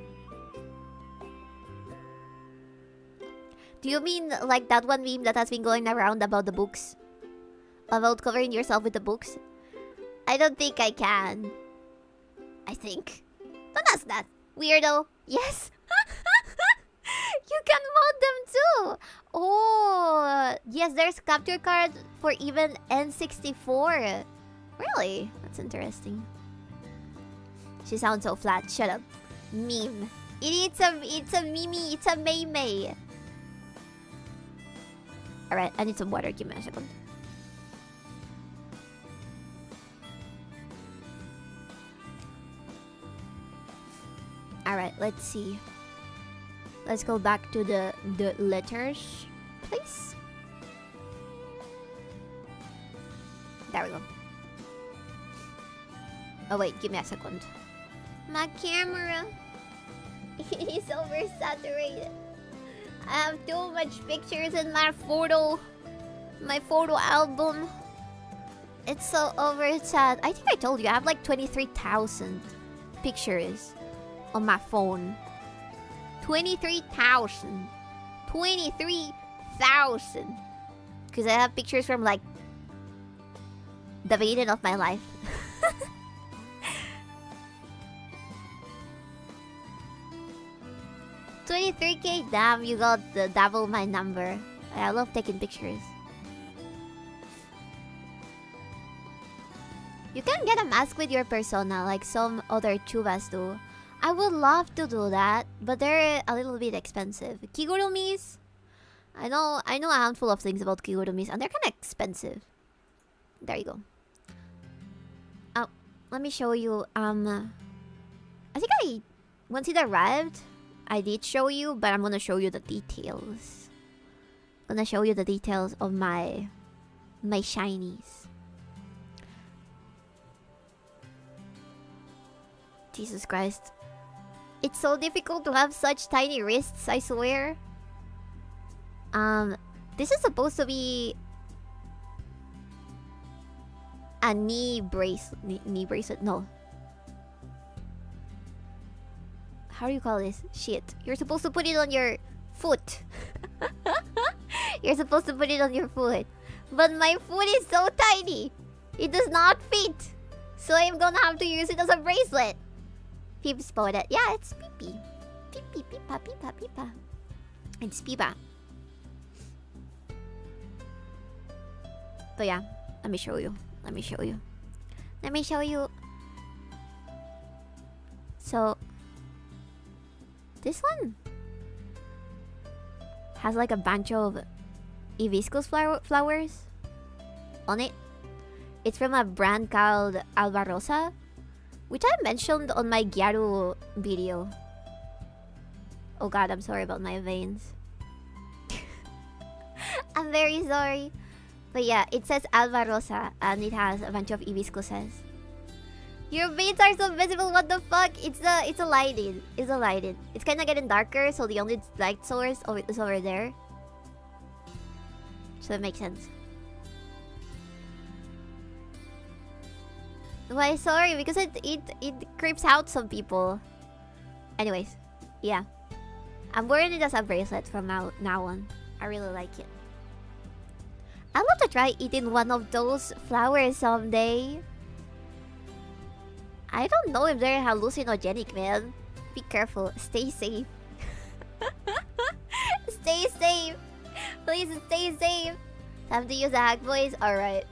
Do you mean like that one meme that has been going around about the books? About covering yourself with the books? I don't think I can. I think. Don't ask that. Weirdo. Yes. You can mod them too. Oh, yes, there's capture card for even N64. Really? That's interesting. She sounds so flat. Shut up. Meme. It's a meme. It's a meme. Alright, I need some water. Give me a second. Alright, let's see. Let's go back to the letters, please. There we go. Oh wait, give me a second. My camera is oversaturated. I have too much pictures in my photo album. It's so oversat. I think I told you I have like 23,000 pictures on my phone. 23,000. 23,000. Because I have pictures from like the beginning of my life. 23K, damn, you got the double my number. I love taking pictures. You can get a mask with your persona like some other chubas do. I would love to do that, but they're a little bit expensive. Kigurumis? I know a handful of things about kigurumis, and they're kind of expensive. There you go. Oh, let me show you. I think once it arrived, I did show you, but I'm gonna show you the details. I'm gonna show you the details of my shinies. Jesus Christ. It's so difficult to have such tiny wrists, I swear. This is supposed to be a knee bracelet. No. How do you call this? Shit. You're supposed to put it on your foot. You're supposed to put it on your foot. But my foot is so tiny. It does not fit. So I'm gonna have to use it as a bracelet. Peep spotted. Yeah, it's Bibi. Bibi, Pipa, Pipa, Pipa. It's Pipa. But yeah, let me show you. Let me show you. Let me show you. So, this one has like a bunch of hibiscus flowers on it. It's from a brand called 𝕬𝕤, which I mentioned on my Gyaru video. Oh god, I'm sorry about my veins. I'm very sorry. But yeah, it says 𝕬𝕤 and it has a bunch of hibiscuses. Your veins are so visible, what the fuck? It's a lighting. It's a lighting. It's kinda getting darker, so the only light source is over there. So it makes sense. Why sorry? Because it creeps out some people. Anyways, yeah. I'm wearing it as a bracelet from now on. I really like it. I'd love to try eating one of those flowers someday. I don't know if they're hallucinogenic, man. Be careful. Stay safe. Stay safe. Please stay safe. Time to use the hack voice. Alright.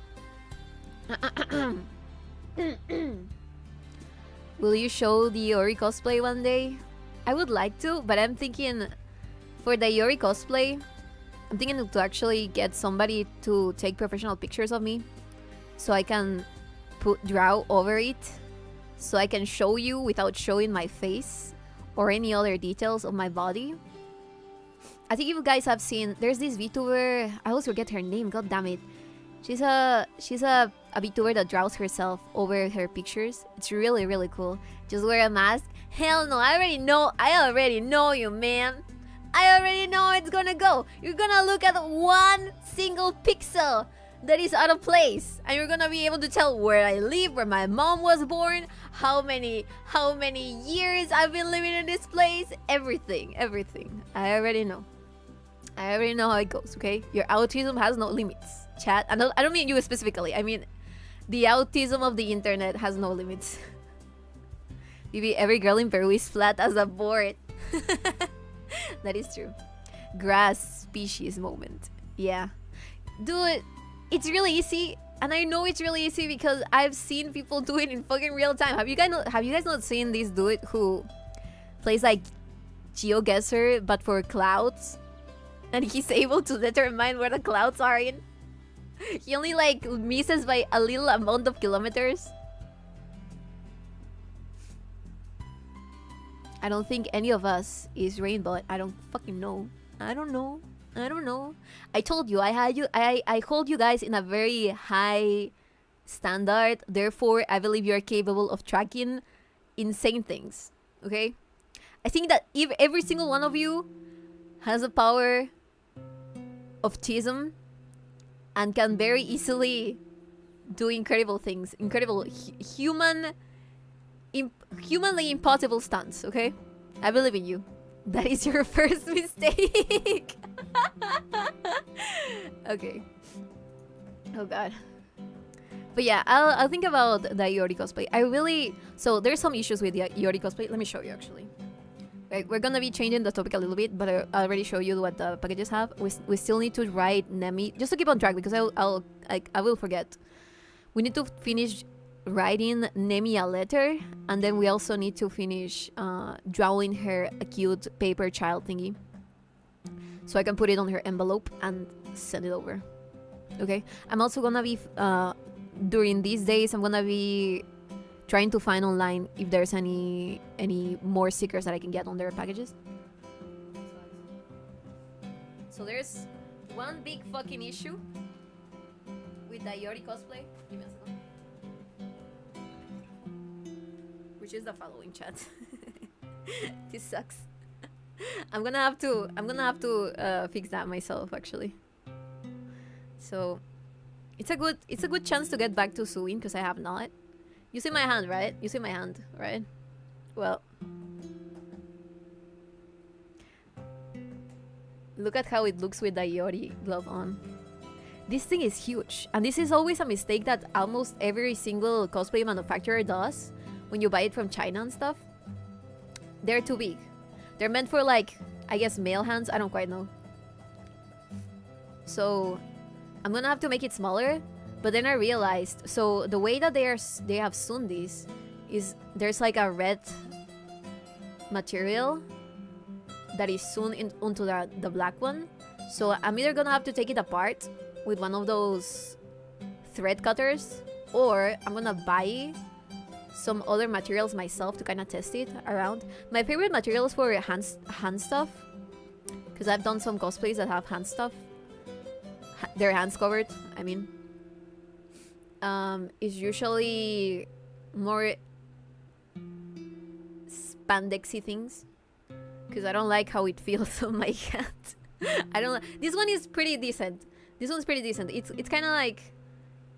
Will you show the Yori cosplay one day? I would like to, but I'm thinking for the Yori cosplay, I'm thinking to actually get somebody to take professional pictures of me so I can draw over it so I can show you without showing my face or any other details of my body. I think you guys have seen, there's this VTuber, I always forget her name, god damn it. She's a VTuber that draws herself over her pictures. It's really, really cool. Just wear a mask. Hell no, I already know you, man. I already know how it's gonna go. You're gonna look at one single pixel that is out of place, and you're gonna be able to tell where I live, where my mom was born, how many years I've been living in this place, everything. I already know how it goes, okay? Your autism has no limits, chat. I don't mean you specifically. I mean the autism of the internet has no limits. Maybe every girl in Peru is flat as a board. That is true. Grass species moment. Yeah. Dude, it's really easy. And I know it's really easy because I've seen people do it in fucking real time. Have you guys not seen this dude who plays like GeoGuessr but for clouds? And he's able to determine where the clouds are in. He only like misses by a little amount of kilometers. I don't think any of us is rainbow. I don't fucking know. I don't know. I told you I hold you guys in a very high standard. Therefore, I believe you are capable of tracking insane things. Okay? I think that if every single one of you has the power of autism and can very easily do incredible things, incredible humanly impossible stunts, okay? I believe in you. That is your first mistake. Okay. Oh god. But yeah, I'll think about the Yori cosplay. So there's some issues with the Yori cosplay. Let me show you actually. Right, we're gonna be changing the topic a little bit, but I already show you what the packages have. We still need to write Nemi just to keep on track because I will forget. We need to finish writing Nemi a letter, and then we also need to finish drawing her a cute paper child thingy so I can put it on her envelope and send it over. Okay, I'm also gonna be during these days I'm gonna be trying to find online if there's any more stickers that I can get on their packages. So there's one big fucking issue with the Yori cosplay. Give me a second. Which is the following, chat. This sucks. I'm gonna have to fix that myself actually. So it's a good chance to get back to sewing because I have not. You see my hand, right? You see my hand, right? Well, look at how it looks with the Yori glove on. This thing is huge, and this is always a mistake that almost every single cosplay manufacturer does. When you buy it from China and stuff, they're too big. They're meant for like, I guess, male hands. I don't quite know. So I'm gonna have to make it smaller. But then I realized, so the way that they have sewn this is there's like a red material that is sewn onto the black one. So I'm either gonna have to take it apart with one of those thread cutters, or I'm gonna buy some other materials myself to kind of test it around. My favorite materials for hand stuff, because I've done some cosplays that have hand stuff, their hands covered, I mean, is usually more spandexy things, because I don't like how it feels on my hand. I don't. This one is pretty decent. This one's pretty decent. It's kind of like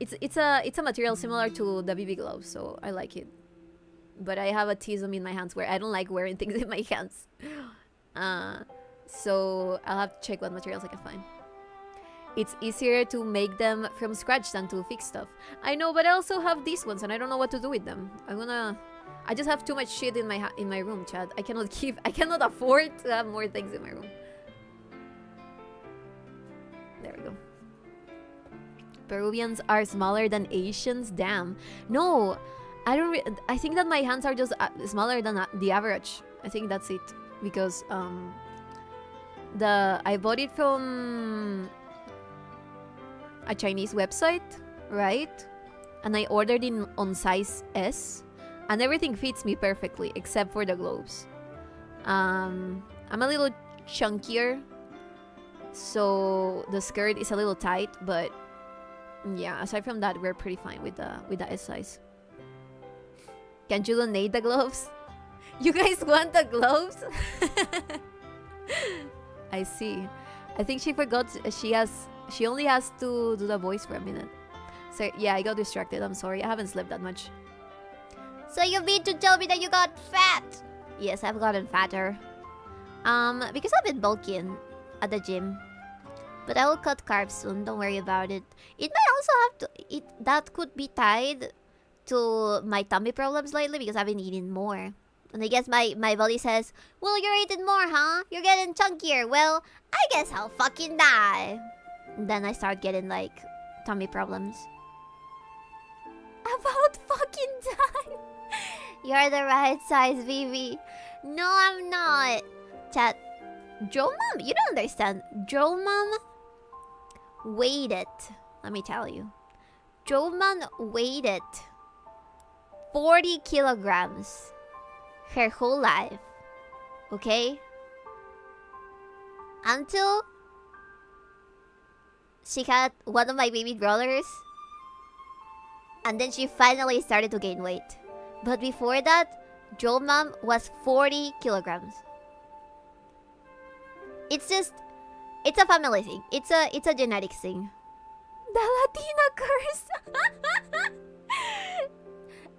It's a material similar to the Bibi gloves, so I like it. But I have a tism in my hands where I don't like wearing things in my hands. So I'll have to check what materials I can find. It's easier to make them from scratch than to fix stuff. I know, but I also have these ones and I don't know what to do with them. I just have too much shit in my room, Chad. I cannot afford to have more things in my room. There we go. Peruvians are smaller than Asians? Damn. No, I think that my hands are just smaller than the average. I think that's it. Because I bought it from a Chinese website, right? And I ordered it on size S. And everything fits me perfectly, except for the gloves. I'm a little chunkier. So the skirt is a little tight, but yeah, aside from that, we're pretty fine with the S size. Can you donate the gloves? You guys want the gloves? I see. I think she forgot she only has to do the voice for a minute. So yeah, I got distracted. I'm sorry. I haven't slept that much. So you mean to tell me that you got fat? Yes, I've gotten fatter. Because I've been bulking at the gym. But I will cut carbs soon, don't worry about it. It might also have to... that could be tied to my tummy problems lately because I've been eating more. And I guess my body says, well, you're eating more, huh? You're getting chunkier. Well, I guess I'll fucking die. And then I start getting, like, tummy problems. About fucking die. You're the right size, Bibi. No, I'm not. Chat. 𝕉𝕦𝕤, you don't understand. 𝕉𝕦𝕤 waited. Let me tell you. 𝕉𝕦𝕤 waited 40 kilograms her whole life. Okay? Until she had one of my baby brothers. And then she finally started to gain weight. But before that, 𝕉𝕦𝕤 was 40 kilograms. It's a family thing. It's a genetics thing. The Latina curse.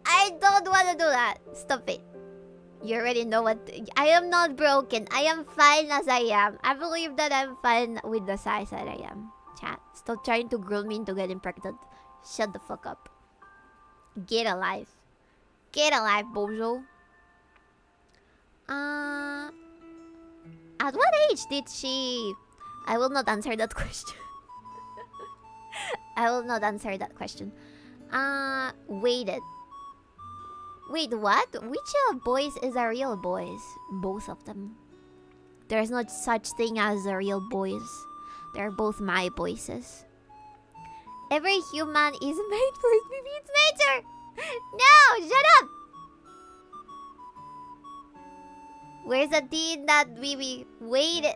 I don't want to do that. Stop it. You already know what... I am not broken. I am fine as I am. I believe that I'm fine with the size that I am. Chat. Stop trying to groom me into getting pregnant. Shut the fuck up. Get alive. Get alive, bozo. At what age did she... I will not answer that question. I will not answer that question. Waited. Wait, what? Which boys is a real boys? Both of them. There's not such thing as a real boys. They're both my voices. Every human is made for its Bibi. It's nature! No! Shut up! Where's the D in that, Bibi? Wait.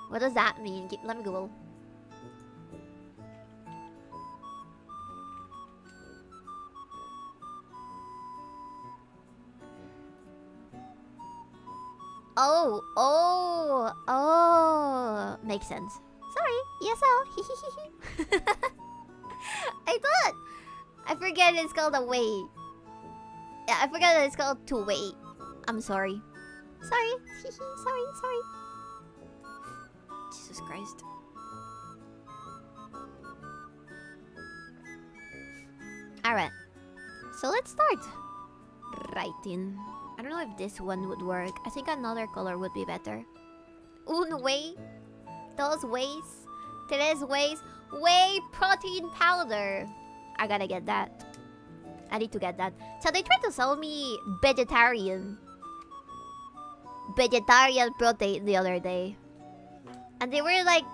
What does that mean? Let me Google. Oh. Makes sense. Sorry. ESL. I forget it's called a wait. Yeah, I forgot that it's called to wait. I'm sorry. Sorry. Sorry. Jesus Christ. Alright. So let's start writing. I don't know if this one would work. I think another color would be better. Un whey. Dos ways. Tres ways. Whey protein powder. I gotta get that. I need to get that. So they tried to sell me vegetarian protein the other day. And they were like,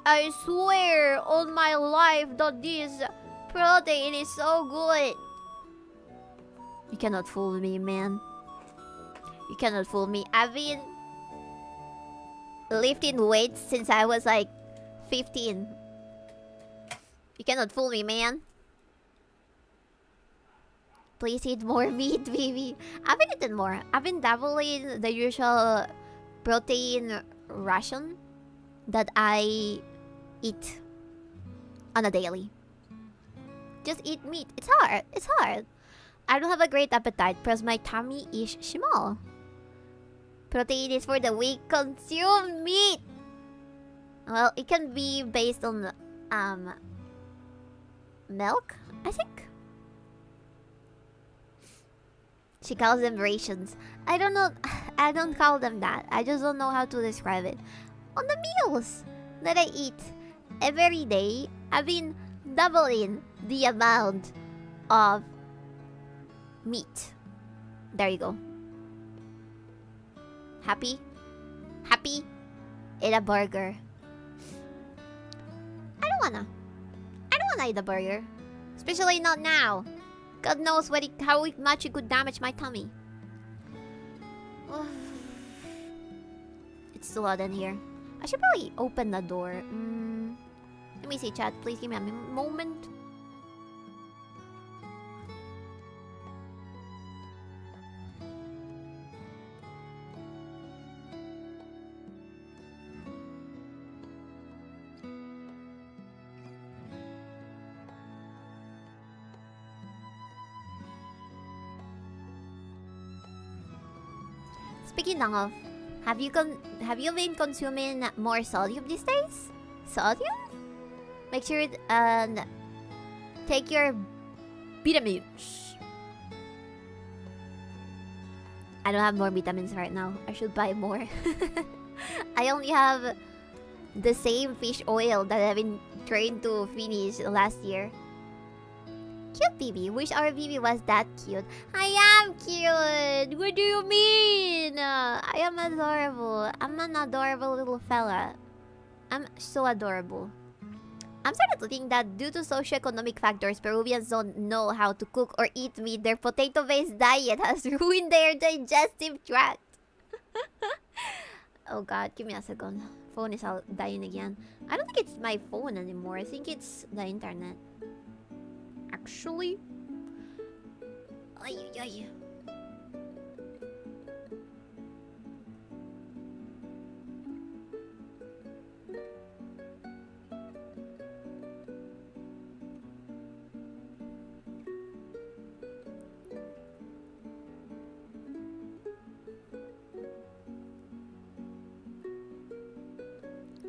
I swear on my life that this protein is so good. You cannot fool me, man. You cannot fool me. I've been lifting weights since I was like 15. You cannot fool me, man. Please eat more meat, Bibi. I've been eating more. I've been dabbling the usual protein ration that I eat on a daily. Just eat meat. It's hard. It's hard. I don't have a great appetite because my tummy is small. Protein is for the weak. Consume meat. Well, it can be based on milk, I think. She calls them rations. I don't know. I don't call them that. I just don't know how to describe it. On the meals that I eat every day, I've been doubling the amount of meat. There you go. Happy? Happy? Eat a burger. I don't wanna eat a burger. Especially not now. God knows how much it could damage my tummy. It's too hot in here. I should probably open the door. Let me see, chat. Please give me a moment. Speaking of, have you been consuming more sodium these days? Sodium? Make sure and take your vitamins. I don't have more vitamins right now. I should buy more. I only have the same fish oil that I've been trying to finish last year. Cute Bibi. Wish our Bibi was that cute. I am cute. What do you mean? I am adorable. I'm an adorable little fella. I'm so adorable. I'm starting to think that due to socioeconomic factors, Peruvians don't know how to cook or eat meat. Their potato-based diet has ruined their digestive tract. Oh god, give me a second. Phone is dying again. I don't think it's my phone anymore. I think it's the internet. Actually, ay.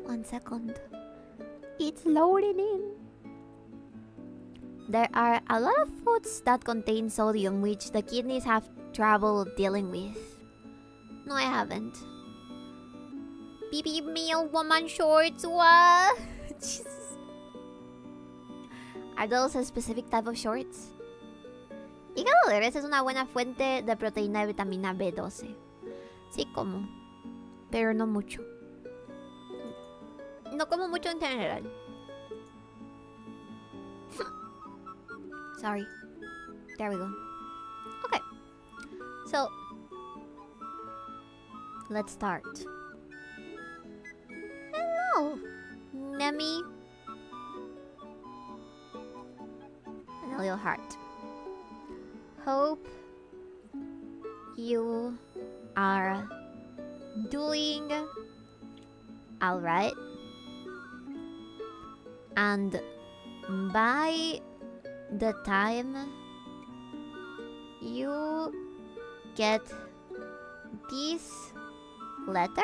One second. It's loading in. There are a lot of foods that contain sodium which the kidneys have trouble dealing with. No, I haven't. Bibi meal woman shorts, what? Jesus. Are those a specific type of shorts? Hígado de res es una buena fuente de proteína y vitamina B12. Sí como, pero no mucho. No como mucho en general. Sorry. There we go. Okay. So, let's start. Hello, Nemi. And a little heart. Hope you are doing alright. And by the time you get this letter,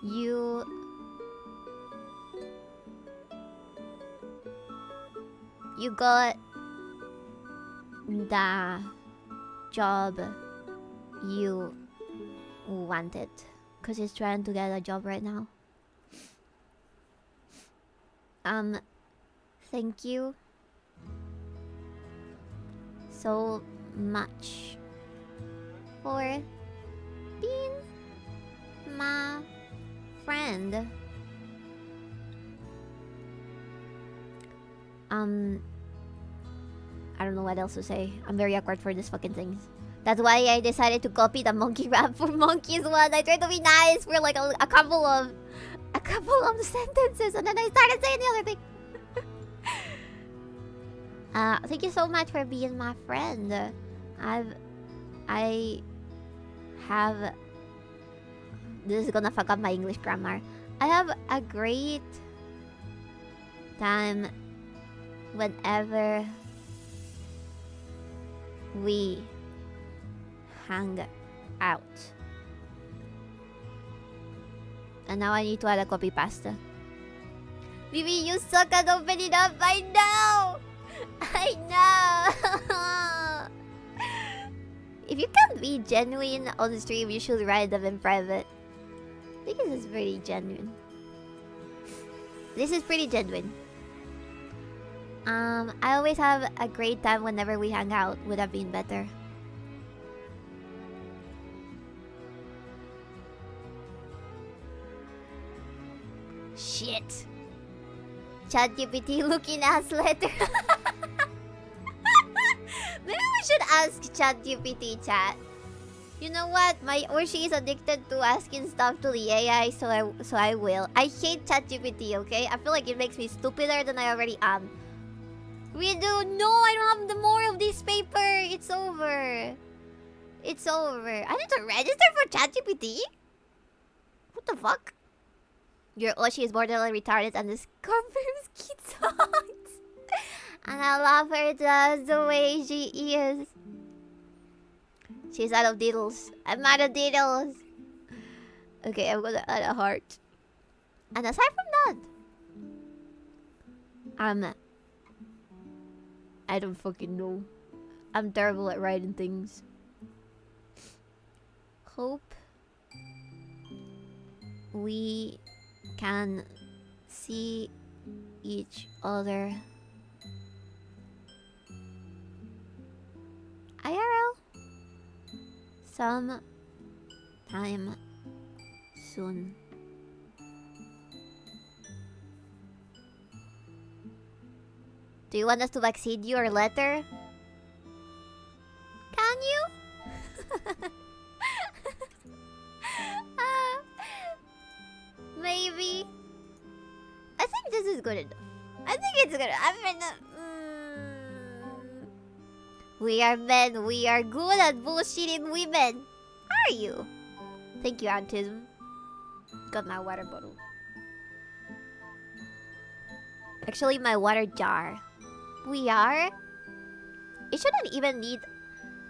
you got the job you wanted, because he's trying to get a job right now. Thank you so much for being my friend. I don't know what else to say. I'm very awkward for these fucking things. That's why I decided to copy the monkey rap for monkeys one. I tried to be nice for like a couple of sentences, and then I started saying the other thing. Thank you so much for being my friend. I have... This is gonna fuck up my English grammar. I have a great time whenever we hang out. And now I need to add a copy pasta. Bibi, you suck at opening up. I know! I know! If you can't be genuine on the stream, you should write them in private. I think this is pretty genuine. This is pretty genuine. I always have a great time whenever we hang out. Would have been better. Shit. ChatGPT looking ass letter. Maybe we should ask ChatGPT, chat. You know what? My Orshi is addicted to asking stuff to the AI, so I will. I hate ChatGPT, okay? I feel like it makes me stupider than I already am. We do. No, I don't have the more of this paper. It's over. It's over. I need to register for ChatGPT? What the fuck? Your Oshi is borderline retarded and this confirms kid songs. And I love her just the way she is. She's out of diddles. I'm out of diddles. Okay, I'm gonna add a heart. And aside from that, I don't fucking know. I'm terrible at writing things. Hope we can see each other IRL some time soon. Do you want us to vaccine you or letter? Can you? Maybe. I think this is good enough. I think it's good. We are men. We are good at bullshitting women. Are you? Thank you, Autism. Got my water bottle. Actually, my water jar. We are? It shouldn't even need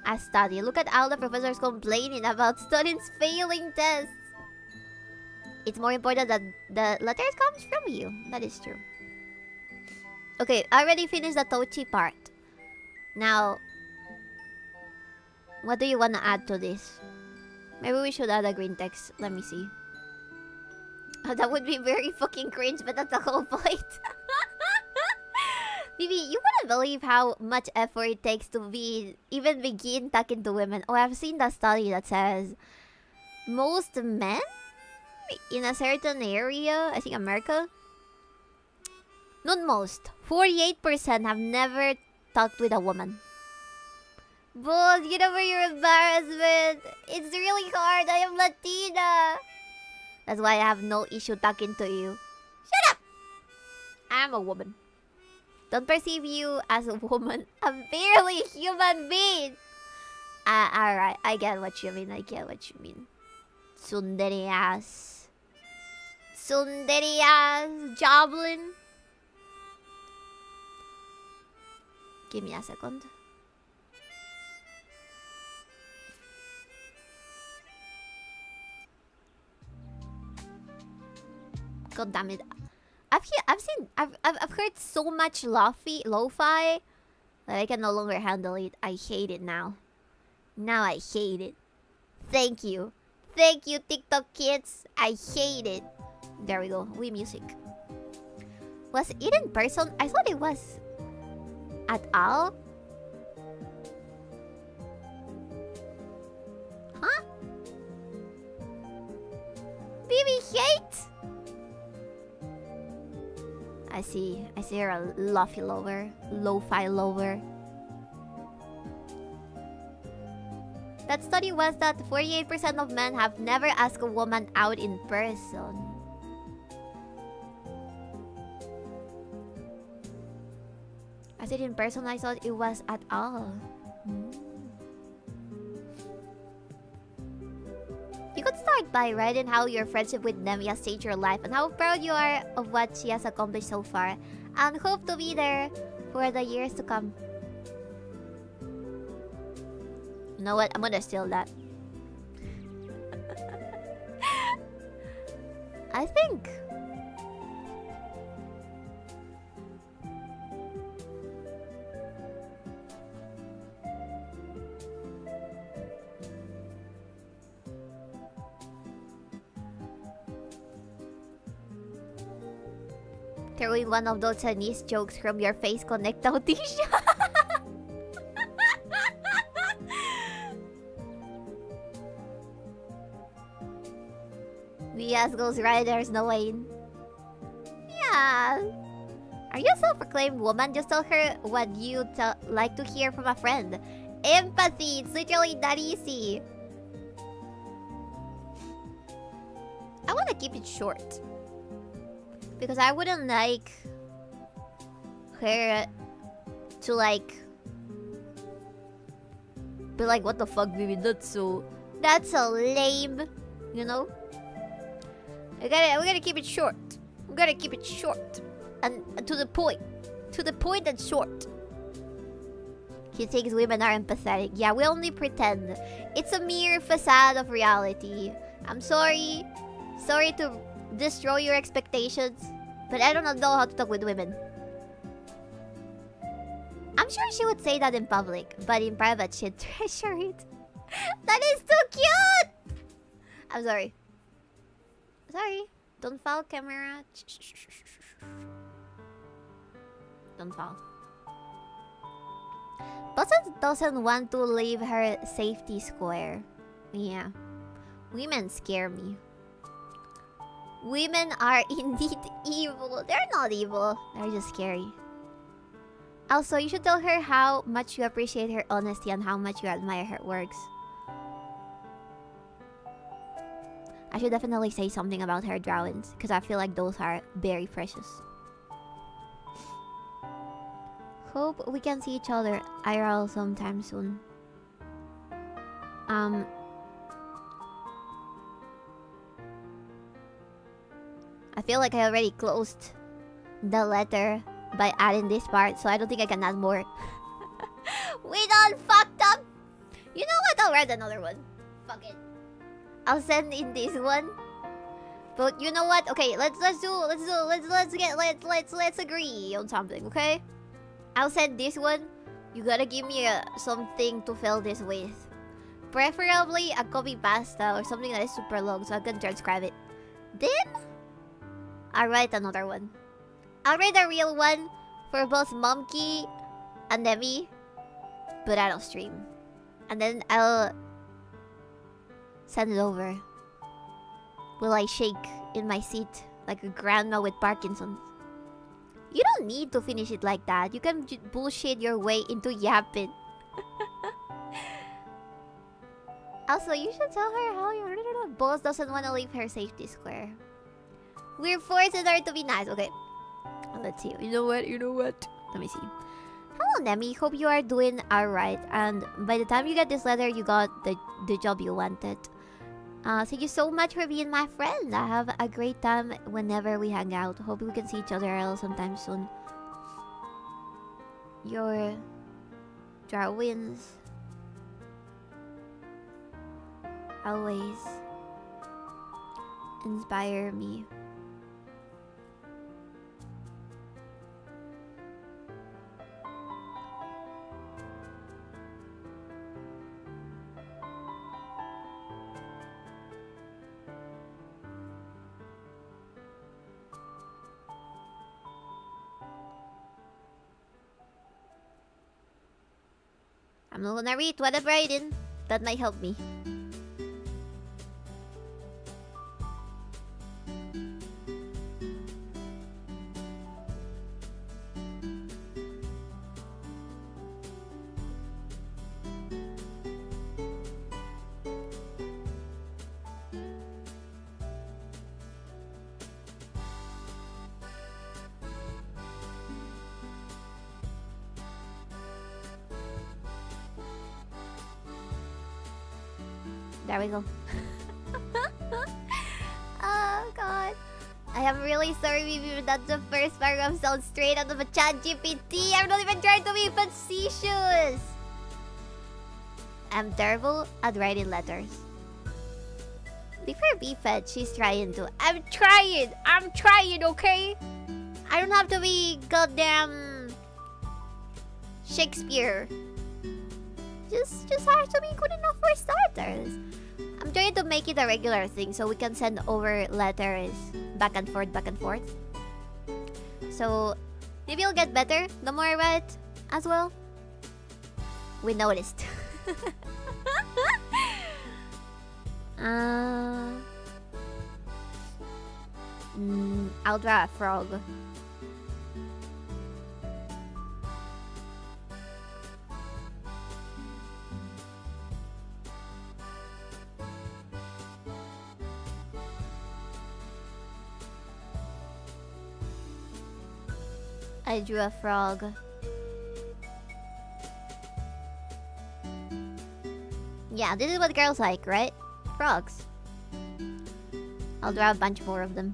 a study. Look at all the professors complaining about students failing tests. It's more important that the letters comes from you. That is true. Okay, I already finished the Tochi part. Now, what do you want to add to this? Maybe we should add a green text. Let me see. That would be very fucking cringe, but that's the whole point. Bibi, you wouldn't believe how much effort it takes to even begin talking to women. Oh, I've seen that study that says most men in a certain area, I think America, not most, 48% have never talked with a woman. But get over your embarrassment. It's really hard. I am Latina. That's why I have no issue talking to you. Shut up! I am a woman. Don't perceive you as a woman. I'm barely a human being. Alright, I get what you mean. I get what you mean. Tsundere ass. Tsundere ass. Joblin. Give me a second. God damn it. I've heard so much lo-fi that I can no longer handle it. I hate it now. Now I hate it. Thank you. Thank you, TikTok kids. I hate it. There we go. We music. Was it in person? I thought it was at all. Huh? Bibi hate? I see her a lo-fi lover. Lo-fi lover. That study was that 48% of men have never asked a woman out in person. I said in person, I thought it was at all. You could start start by writing how your friendship with Nemi has changed your life and how proud you are of what she has accomplished so far, and hope to be there for the years to come. You know what? I'm gonna steal that. I think. Throwing one of those Chinese jokes from your face connectaw tissue. We as Ghost Riders, no Wayne. Yeah. Are you a self-proclaimed woman? Just tell her what you like to hear from a friend. Empathy. It's literally that easy. I want to keep it short. Because I wouldn't like her to like be like, what the fuck, Bibi? That's so lame, you know? We gotta keep it short. We gotta keep it short and to the point. To the point and short. He thinks women are empathetic. Yeah, we only pretend. It's a mere facade of reality. I'm sorry. Sorry to destroy your expectations, but I don't know how to talk with women. I'm sure she would say that in public, but in private she'd treasure it. That is too cute! I'm sorry. Sorry. Don't foul, camera. Don't foul. Boston doesn't want to leave her safety square. Yeah. Women scare me. Women are indeed evil. They're not evil. They're just scary. Also, you should tell her how much you appreciate her honesty and how much you admire her works. I should definitely say something about her drawings, because I feel like those are very precious. Hope we can see each other IRL sometime soon. I feel like I already closed the letter by adding this part, so I don't think I can add more. We done fucked up! You know what? I'll write another one. Fuck it. I'll send in this one. But you know what? Okay, let's agree on something, okay? I'll send this one. You gotta give me something to fill this with. Preferably a copy pasta or something that is super long so I can transcribe it. Then I'll write another one. I'll write a real one for both Momki and Nemi, but I don't stream. And then I'll send it over. Will I shake in my seat like a grandma with Parkinson's? You don't need to finish it like that. You can bullshit your way into yapping. Also, you should tell her how your boss doesn't want to leave her safety square. We're forcing her to be nice. Okay. Let's see. You know what? Let me see. Hello, Nemi. Hope you are doing alright. And by the time you get this letter, you got the job you wanted. Thank you so much for being my friend. I have a great time whenever we hang out. Hope we can see each other sometime soon. Your drawings always inspire me. I'm not gonna read what I'm writing. That might help me. There we go. I am really sorry, Bibi, but that's the first paragraph sounds straight out of a chat GPT. I'm not even trying to be facetious. I'm terrible at writing letters. Before B-Fed, she's trying to. I'm trying, okay? I don't have to be goddamn Shakespeare. Just has to be good enough for starters. I'm trying to make it a regular thing so we can send over letters back and forth. So maybe it'll get better the more I write as well. We noticed. I'll draw a frog. I drew a frog. Yeah, this is what girls like, right? Frogs. I'll draw a bunch more of them.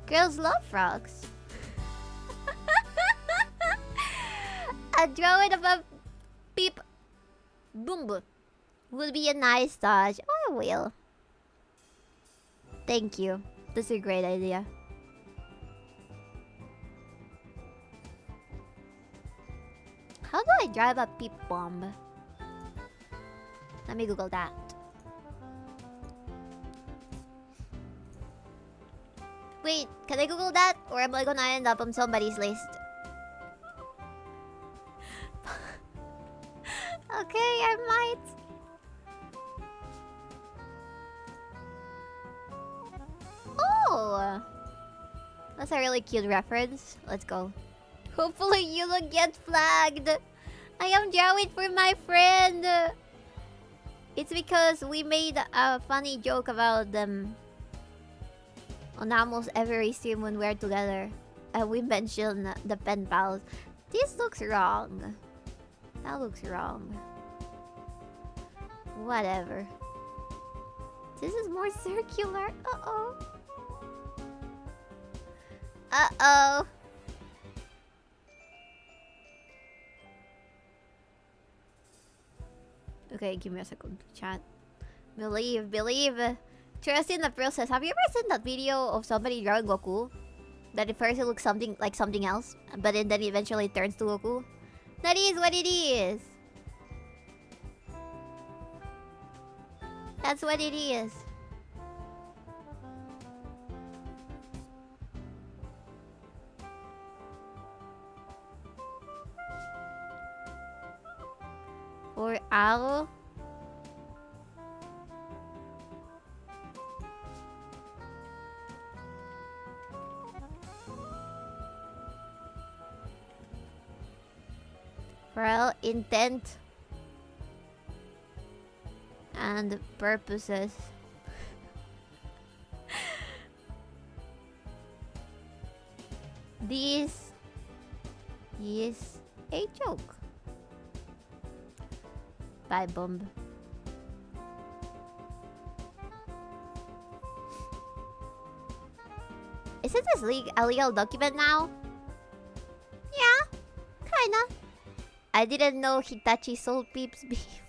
Girls love frogs. A drawing of a peep boom would be a nice touch. I will. Thank you. That's a great idea. How do I drive a peep bomb? Let me Google that. Wait, can I Google that? Or am I gonna end up on somebody's list? Okay, I might. Oh! That's a really cute reference. Let's go. Hopefully you don't get flagged. I am drawing for my friend. It's because we made a funny joke about them on almost every stream when we're together. And we mentioned the pen pals. This looks wrong. That looks wrong. Whatever. This is more circular. Uh-oh. Uh-oh. Okay, give me a second. Chat. Believe. Trust in the process. Have you ever seen that video of somebody drawing Goku? That at first it looks something like something else, but then eventually it turns to Goku? That is what it is. That's what it is. For Ao. Well, intent and purposes. This is a joke. Bye, bomb. Isn't this a legal document now? Yeah, kinda. I didn't know Hitachi sold Peeps beef.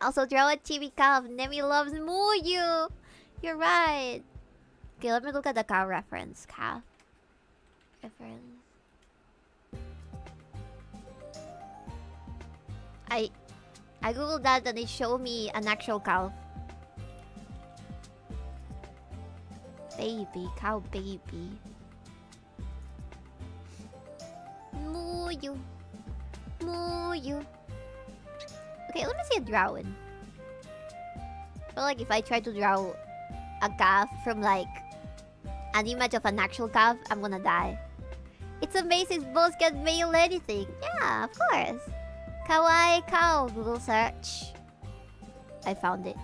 Also, draw a chibi cow. Nemi loves Muyu. You're right. Okay, let me look at the cow reference. Cow reference. I googled that and it showed me an actual cow. Baby, cow baby. Muyu. Muyu. Okay, let me see a drawing. I feel like if I try to draw a calf from like an image of an actual calf, I'm gonna die. It's amazing both can mail anything. Yeah, of course. Kawaii cow. Google search. I found it.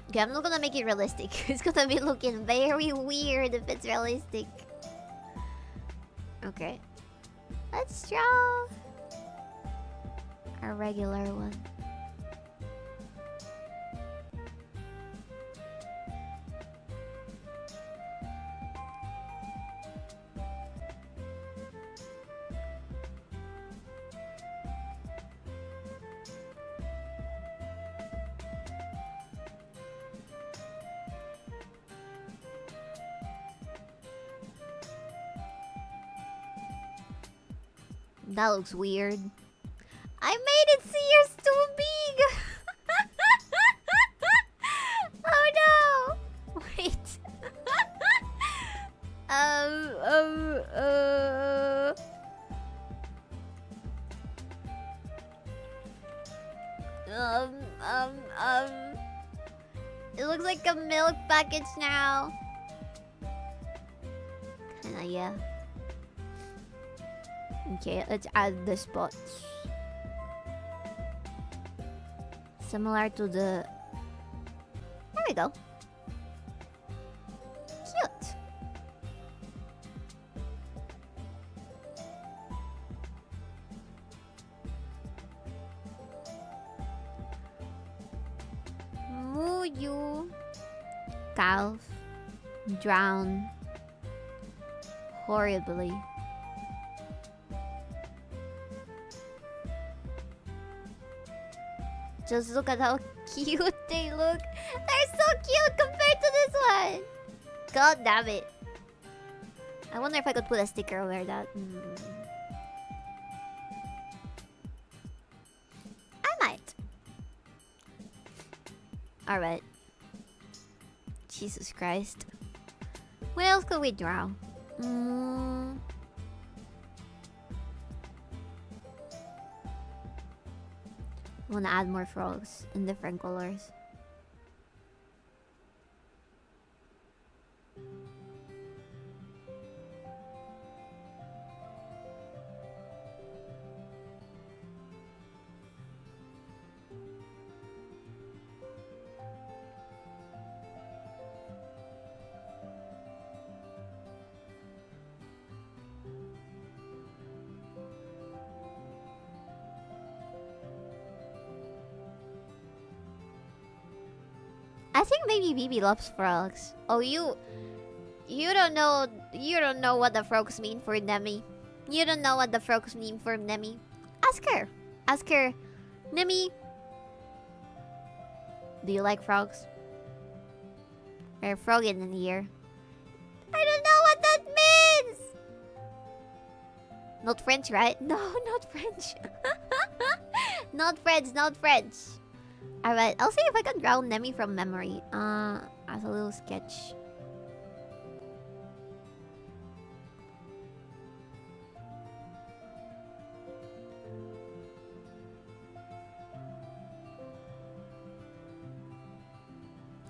Okay, I'm not gonna make it realistic. It's gonna be looking very weird if it's realistic. Okay. Let's draw a regular one. That looks weird. I made it see yours too big! Oh no! Wait. um, uh... Um, um, um... It looks like a milk package now. Kinda, yeah. Okay, let's add the spots. Similar to the... There we go. Cute. Muyu. Calf. Drown. Horribly. Just look at how cute they look. They're so cute compared to this one. God damn it. I wonder if I could put a sticker over that. I might. Alright. Jesus Christ. What else could we draw? I want to add more frogs in different colors. I think maybe Bibi loves frogs. Oh, you don't know what the frogs mean for Nemi. You don't know what the frogs mean for Nemi. Ask her, Nemi. Do you like frogs? Or frog in the ear? I don't know what that means. Not French, right? No, not French. Not French, not French. Alright, I'll see if I can draw Nemi from memory. As a little sketch.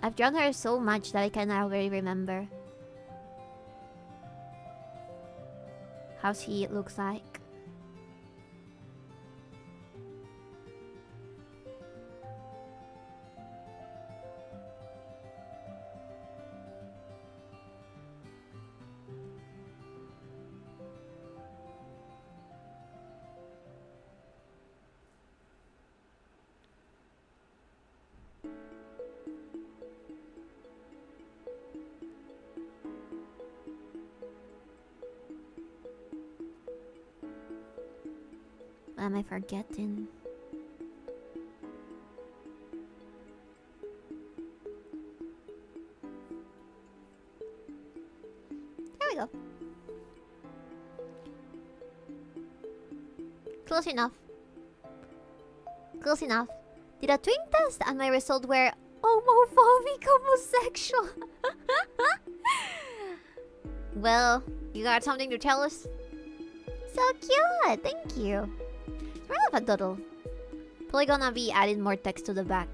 I've drawn her so much that I cannot really remember how she looks like. What am I forgetting? There we go. Close enough. Close enough. Did a twin test and my result were homophobic homosexual? Well, you got something to tell us? So cute! Thank you. Smell of a doodle. Probably gonna be adding more text to the back.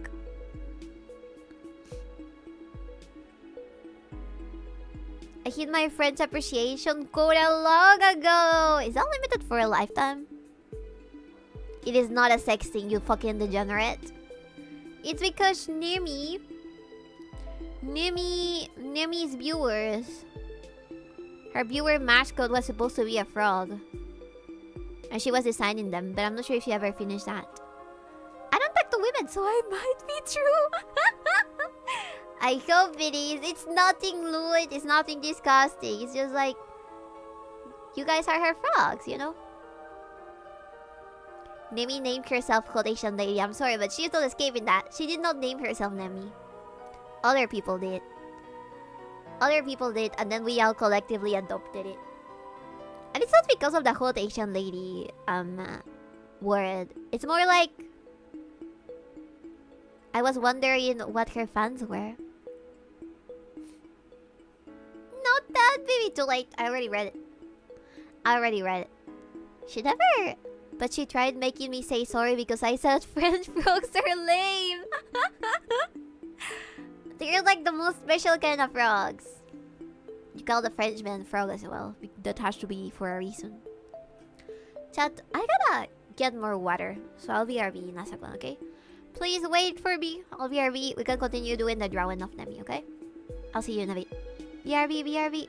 I hit my friend's appreciation quota long ago. Is that limited for a lifetime? It is not a sex thing, you fucking degenerate. It's because Nemi's viewers Her viewer mascot was supposed to be a frog. And she was designing them, but I'm not sure if she ever finished that. I don't talk to women, so it might be true. I hope it is. It's nothing lewd. It's nothing disgusting. It's just like... You guys are her frogs, you know? Nemi named herself Quotation Lady. I'm sorry, but she's still escaping that. She did not name herself Nemi. Other people did. Other people did, and then we all collectively adopted it. And it's not because of the Quotation Lady word. It's more like... I was wondering what her fans were. Not that, baby. Too late. I already read it. She never... But she tried making me say sorry because I said French frogs are lame. They're like the most special kind of frogs. You call the Frenchman frog as well. That has to be for a reason. Chat, I gotta get more water. So I'll BRB in a second, okay? Please wait for me. I'll BRB. We can continue doing the drawing of Nemi, okay? I'll see you in a bit. BRB, BRB.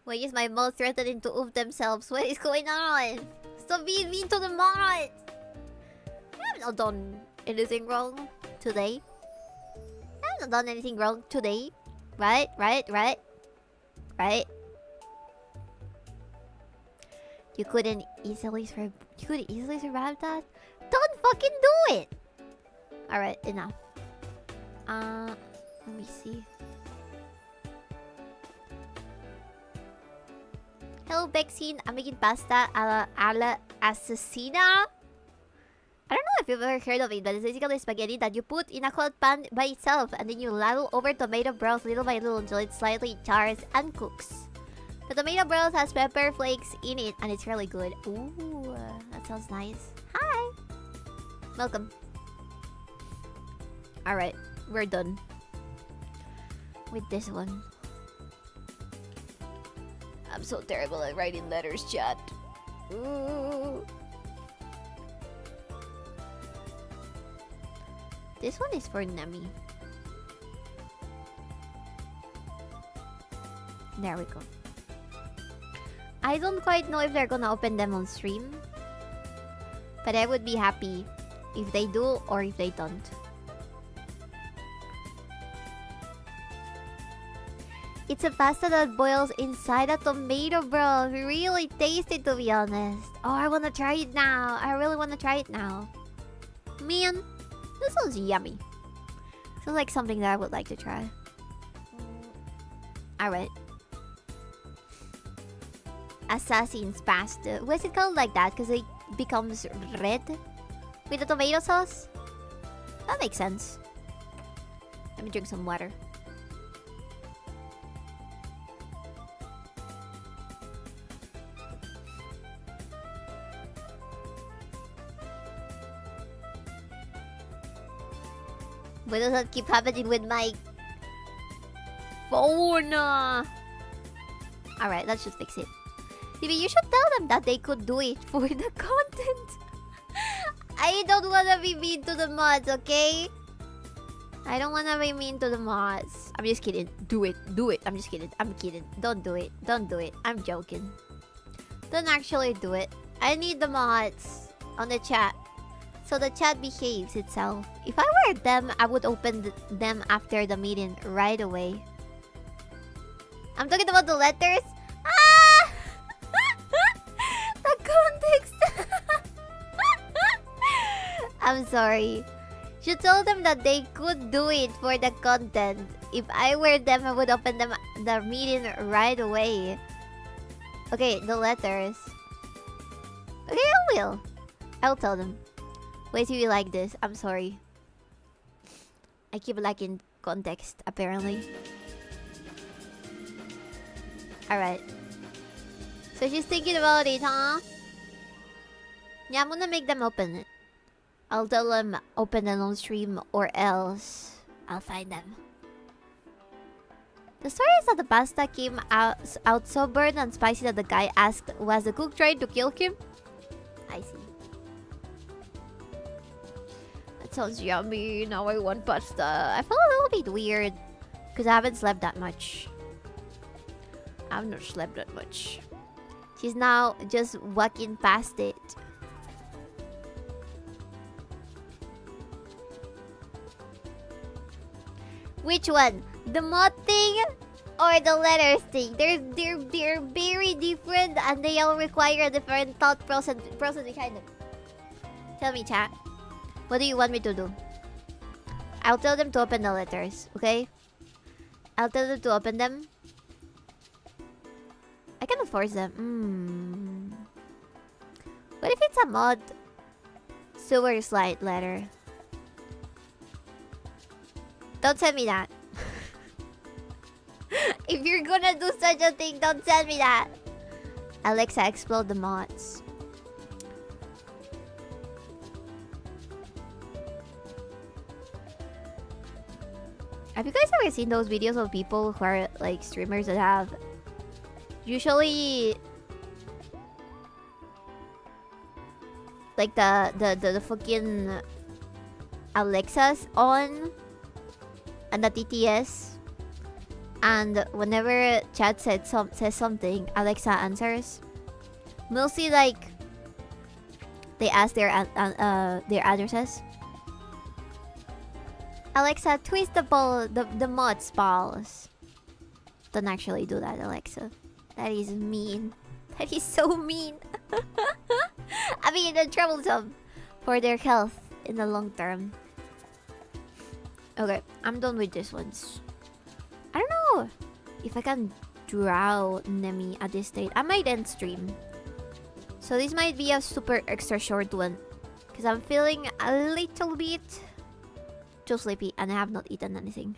Why is my mod threatening to oof themselves? What is going on? Stop being mean to the mod! I have not done anything wrong today. I have not done anything wrong today. Right? You couldn't easily survive that? Don't fucking do it! Alright, enough. Let me see. Hello, Bexine. I'm making pasta alla assassina. I don't know if you've ever heard of it, but it's basically spaghetti that you put in a hot pan by itself, and then you ladle over tomato broth little by little until it slightly chars and cooks. The tomato broth has pepper flakes in it, and it's really good. Ooh, that sounds nice. Hi! Welcome. Alright, we're done with this one. I'm so terrible at writing letters, chat. Ooh. This one is for Nemi. There we go. I don't quite know if they're gonna open them on stream, but I would be happy if they do or if they don't. It's a pasta that boils inside a tomato broth. Really tasty, to be honest. Oh, I wanna try it now. I really wanna try it now. Man, this sounds yummy. Sounds like something that I would like to try. Alright. Assassin's pasta. Why is it called like that? Because it becomes red with the tomato sauce? That makes sense. Let me drink some water. Why does that keep happening with my phone? Alright, that should fix it. Bibi, you should tell them that they could do it for the content. I don't wanna be mean to the mods, okay? I don't wanna be mean to the mods. I'm just kidding. Do it. Do it. I'm just kidding. I'm kidding. Don't do it. Don't do it. I'm joking. Don't actually do it. I need the mods on the chat, so the chat behaves itself. If I were them, I would open them after the meeting right away. I'm talking about the letters. Ah! The context. I'm sorry. You told them that they could do it for the content. If I were them, I would open them the meeting right away. Okay, the letters. Okay, I will. I'll tell them. Wait till you like this. I'm sorry. I keep lacking context, apparently. Alright. So she's thinking about it, huh? Yeah, I'm gonna make them open it. I'll tell them open it on stream, or else I'll find them. The story is that the pasta came out so burnt and spicy that the guy asked, was the cook trying to kill him? I see. That sounds yummy. Now I want pasta. I feel a little bit weird because I haven't slept that much. I've not slept that much. She's now just walking past it. Which one? The mod thing or the letters thing? They're very different and they all require a different thought process behind them. Tell me, chat. What do you want me to do? I'll tell them to open the letters, okay? I'll tell them to open them. I cannot force them. What if it's a mod sewer slide letter? Don't send me that. If you're gonna do such a thing, don't send me that. Alexa, explode the mods. Have you guys ever seen those videos of people who are like streamers that have usually like the fucking Alexas on and the TTS, And whenever chat says something, Alexa answers. Mostly like they ask their addresses. Alexa, twist the ball, the mod's balls. Don't actually do that, Alexa. That is mean. That is so mean. I mean, troublesome for their health in the long term. Okay, I'm done with this ones. I don't know if I can draw Nemi at this state. I might end stream. So this might be a super extra short one. Because I'm feeling a little bit too sleepy and I have not eaten anything.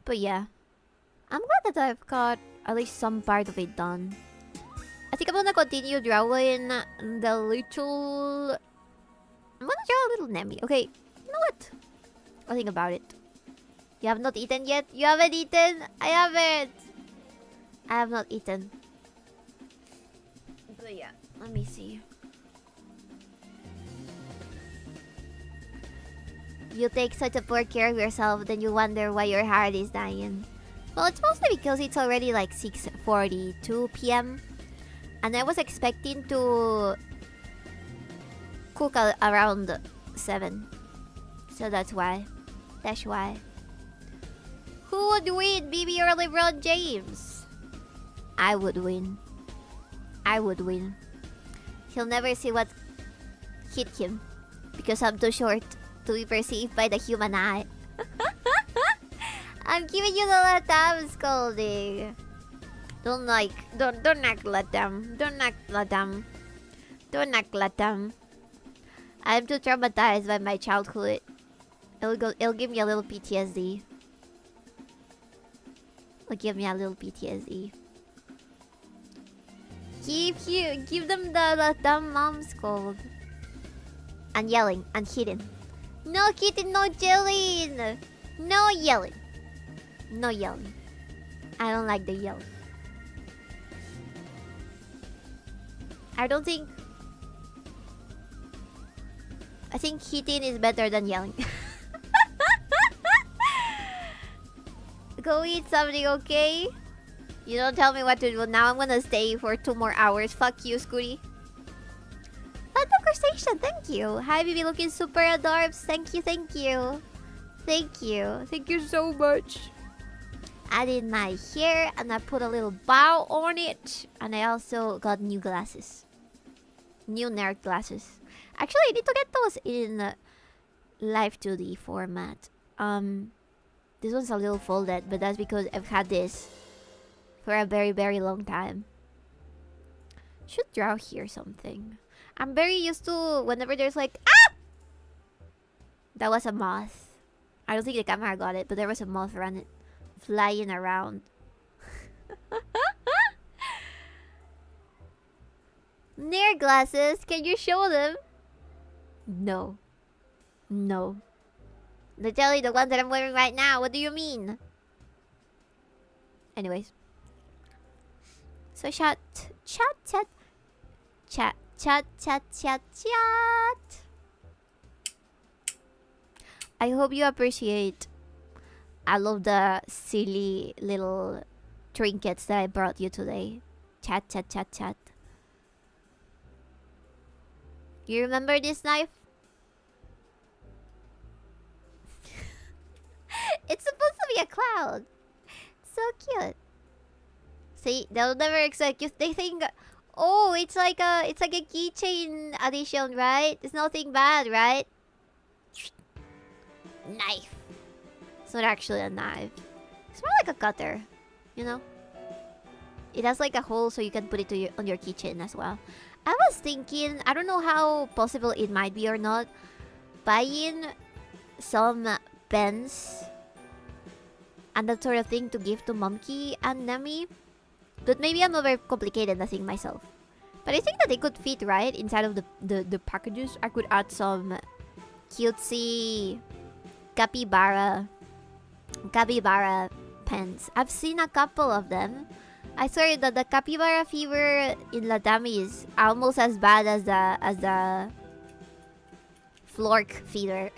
But yeah. I'm glad that I've got at least some part of it done. I think I'm gonna continue drawing the little... I'm gonna draw a little Nemi. Okay, you know what? I'll think about it. You have not eaten yet? You haven't eaten? I haven't! I have not eaten. But yeah, let me see. You take such a poor care of yourself, then you wonder why your heart is dying. Well, it's mostly because it's already like 6:42 p.m. And I was expecting to cook around 7. So that's why. That's why. Who would win, Bibi or LeBron James? I would win. I would win. He'll never see what hit him. Because I'm too short to be perceived by the human eye. I'm giving you the latam scolding. Don't act latam. Don't act latam. Don't act latam. I'm too traumatized by my childhood. It'll give me a little PTSD. It'll give me a little PTSD. Give them the latam mom scold. And yelling and hitting. No hitting, no yelling. No yelling. No yelling. I don't like the yell. I think hitting is better than yelling. Go eat something, okay? You don't tell me what to do. Now I'm gonna stay for 2 more hours. Fuck you, Scooty. Fun conversation, thank you. Hi, Bibi, looking super adorbs. Thank you, thank you. Thank you. Thank you so much. I did my hair and I put a little bow on it. And I also got new glasses. New nerd glasses. Actually, I need to get those in Live 2D format. This one's a little folded, but that's because I've had this for a very, very long time. Should draw here something. I'm very used to whenever there's like... Ah! That was a moth. I don't think the camera got it, but there was a moth flying around. Near glasses, can you show them? No. No. Literally the ones that I'm wearing right now. What do you mean? Anyways. So chat. I hope you appreciate all of the silly little trinkets that I brought you today. Chat. You remember this knife? It's supposed to be a cloud. So cute. See, they'll never expect you. They think, oh, it's like a keychain addition, right? It's nothing bad, right? Knife. It's not actually a knife. It's more like a cutter, you know. It has like a hole so you can put it on your keychain as well. I was thinking, I don't know how possible it might be or not, buying some pens and that sort of thing to give to Monkey and Nemi. But maybe I'm overcomplicating the thing myself. But I think that they could fit right inside of the packages. I could add some cutesy capybara pens. I've seen a couple of them. I swear that the capybara fever in Latam is almost as bad as the flork fever.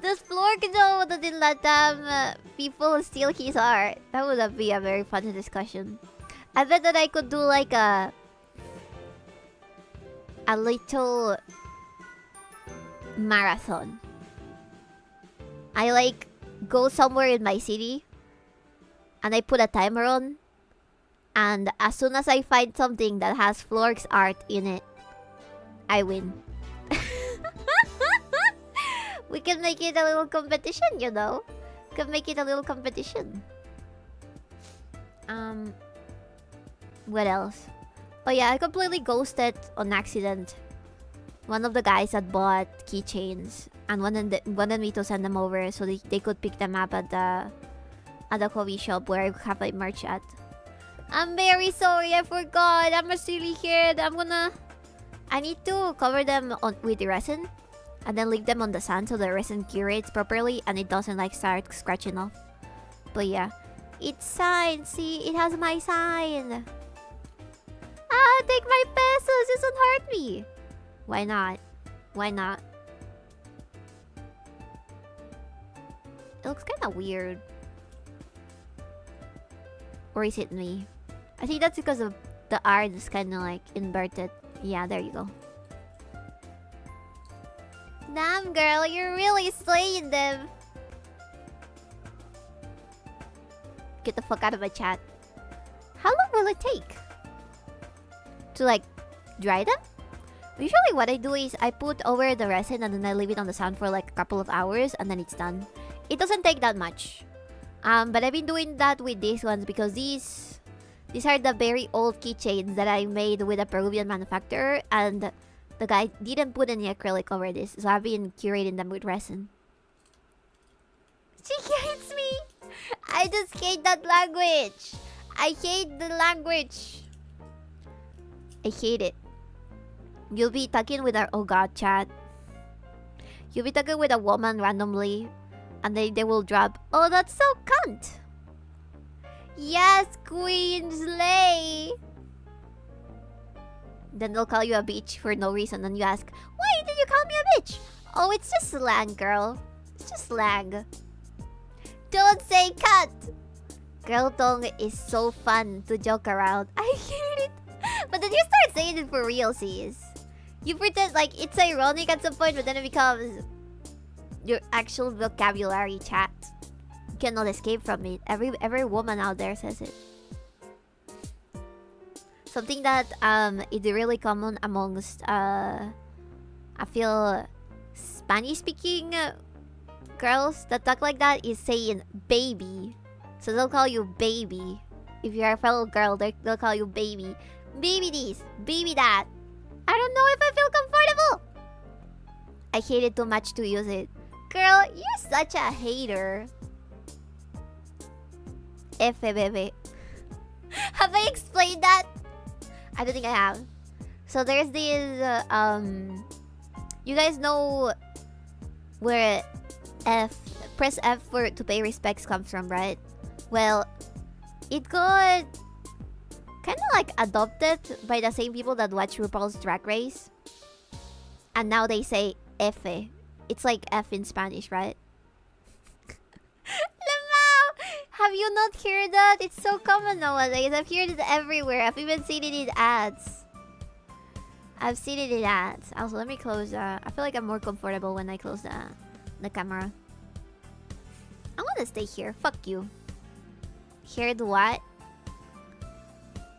The does Flork know that in Latam people steal his art? That would be a very funny discussion. I bet that I could do like a little marathon. I like go somewhere in my city and I put a timer on, and as soon as I find something that has Flork's art in it, I win. We can make it a little competition, you know? Can make it a little competition. What else? Oh yeah, I completely ghosted on accident one of the guys that bought keychains and wanted me to send them over so they could pick them up at the coffee shop where I have my merch at. I'm very sorry, I forgot. I'm a silly kid. I need to cover them with resin and then leave them on the sun so the resin curates properly and it doesn't like start scratching off. But yeah, it's signed. See, it has my sign. Ah, take my pesos. It doesn't hurt me. Why not? Why not? It looks kind of weird. Or is it me? I think that's because of the art is kind of like inverted. Yeah, there you go. Damn, girl, you're really slaying them. Get the fuck out of my chat. How long will it take to like dry them? Usually what I do is I put over the resin and then I leave it on the sun for like a couple of hours and then it's done. It doesn't take that much. But I've been doing that with these ones because these are the very old keychains that I made with a Peruvian manufacturer, and the guy didn't put any acrylic over this, so I've been curating them with resin. She hates me! I just hate that language! I hate the language! I hate it. You'll be talking with our... Oh god, chat. You'll be talking with a woman randomly, and they will drop, "Oh, that's so cunt!" Yes, Queen Slay! Then they'll call you a bitch for no reason, and you ask, "Why did you call me a bitch?" "Oh, it's just slang, girl. It's just slang." Don't say cut! Girl tongue is so fun to joke around. I hate it! But then you start saying it for real, sis. You pretend like it's ironic at some point, but then it becomes your actual vocabulary, chat. You cannot escape from it. Every woman out there says it. Something that is really common amongst I feel Spanish-speaking girls that talk like that is saying baby. So they'll call you baby. If you're a fellow girl, they'll call you baby. Baby this, baby that. I don't know if I feel comfortable. I hate it too much to use it. Girl, you're such a hater. F, bebe. Have I explained that? I don't think I have. So there's this, you guys know where press F to pay respects comes from, right? Well, it got kind of like adopted by the same people that watch RuPaul's Drag Race. And now they say F. It's like F in Spanish, right? Lamau! Have you not heard that? It's so common nowadays. I've heard it everywhere. I've even seen it in ads. I've seen it in ads. Also, let me close. I feel like I'm more comfortable when I close the camera. I want to stay here. Fuck you. Heard what?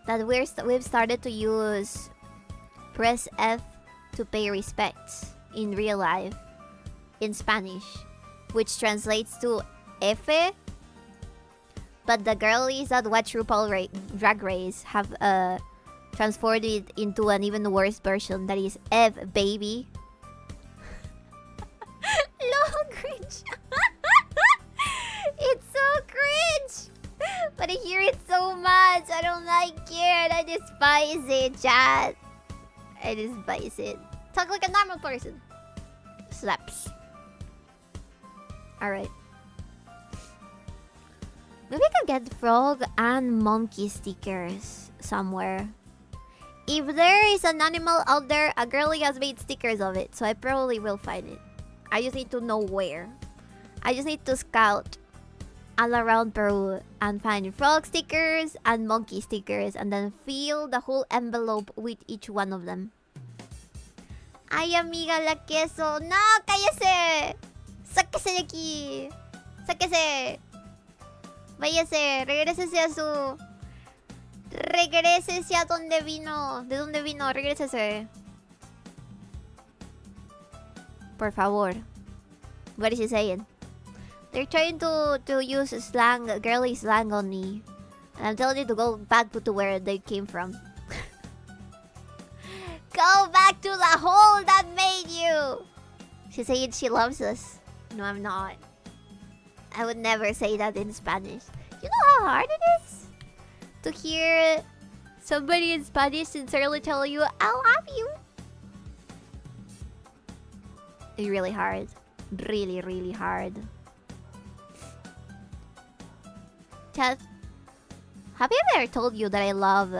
That we've started to use press F to pay respects in real life in Spanish, which translates to F. But the girlies that watch RuPaul Drag Race have transformed it into an even worse version that is F baby. Lol, cringe. It's so cringe. But I hear it so much. I don't like it. I despise it, chat. I despise it. Talk like a normal person. Slaps. Alright. Maybe I can get frog and monkey stickers somewhere. If there is an animal out there, a girlie has made stickers of it. So I probably will find it. I just need to know where. I just need to scout all around Peru and find frog stickers and monkey stickers and then fill the whole envelope with each one of them. Ay, amiga, la queso. No, cállese. Sáquese de aquí. Sáquese. Váyase. Regrésese a su... Regrésese a donde vino. ¿De dónde vino? Regrésese. Por favor. What is he saying? They're trying to use slang, girly slang on me. And I'm telling you to go back to where they came from. Go back to the hole that made you! She's saying she loves us. No, I'm not. I would never say that in Spanish. You know how hard it is? To hear somebody in Spanish sincerely tell you, I love you. It's really hard. Really, really hard. Chat, have I ever told you that I love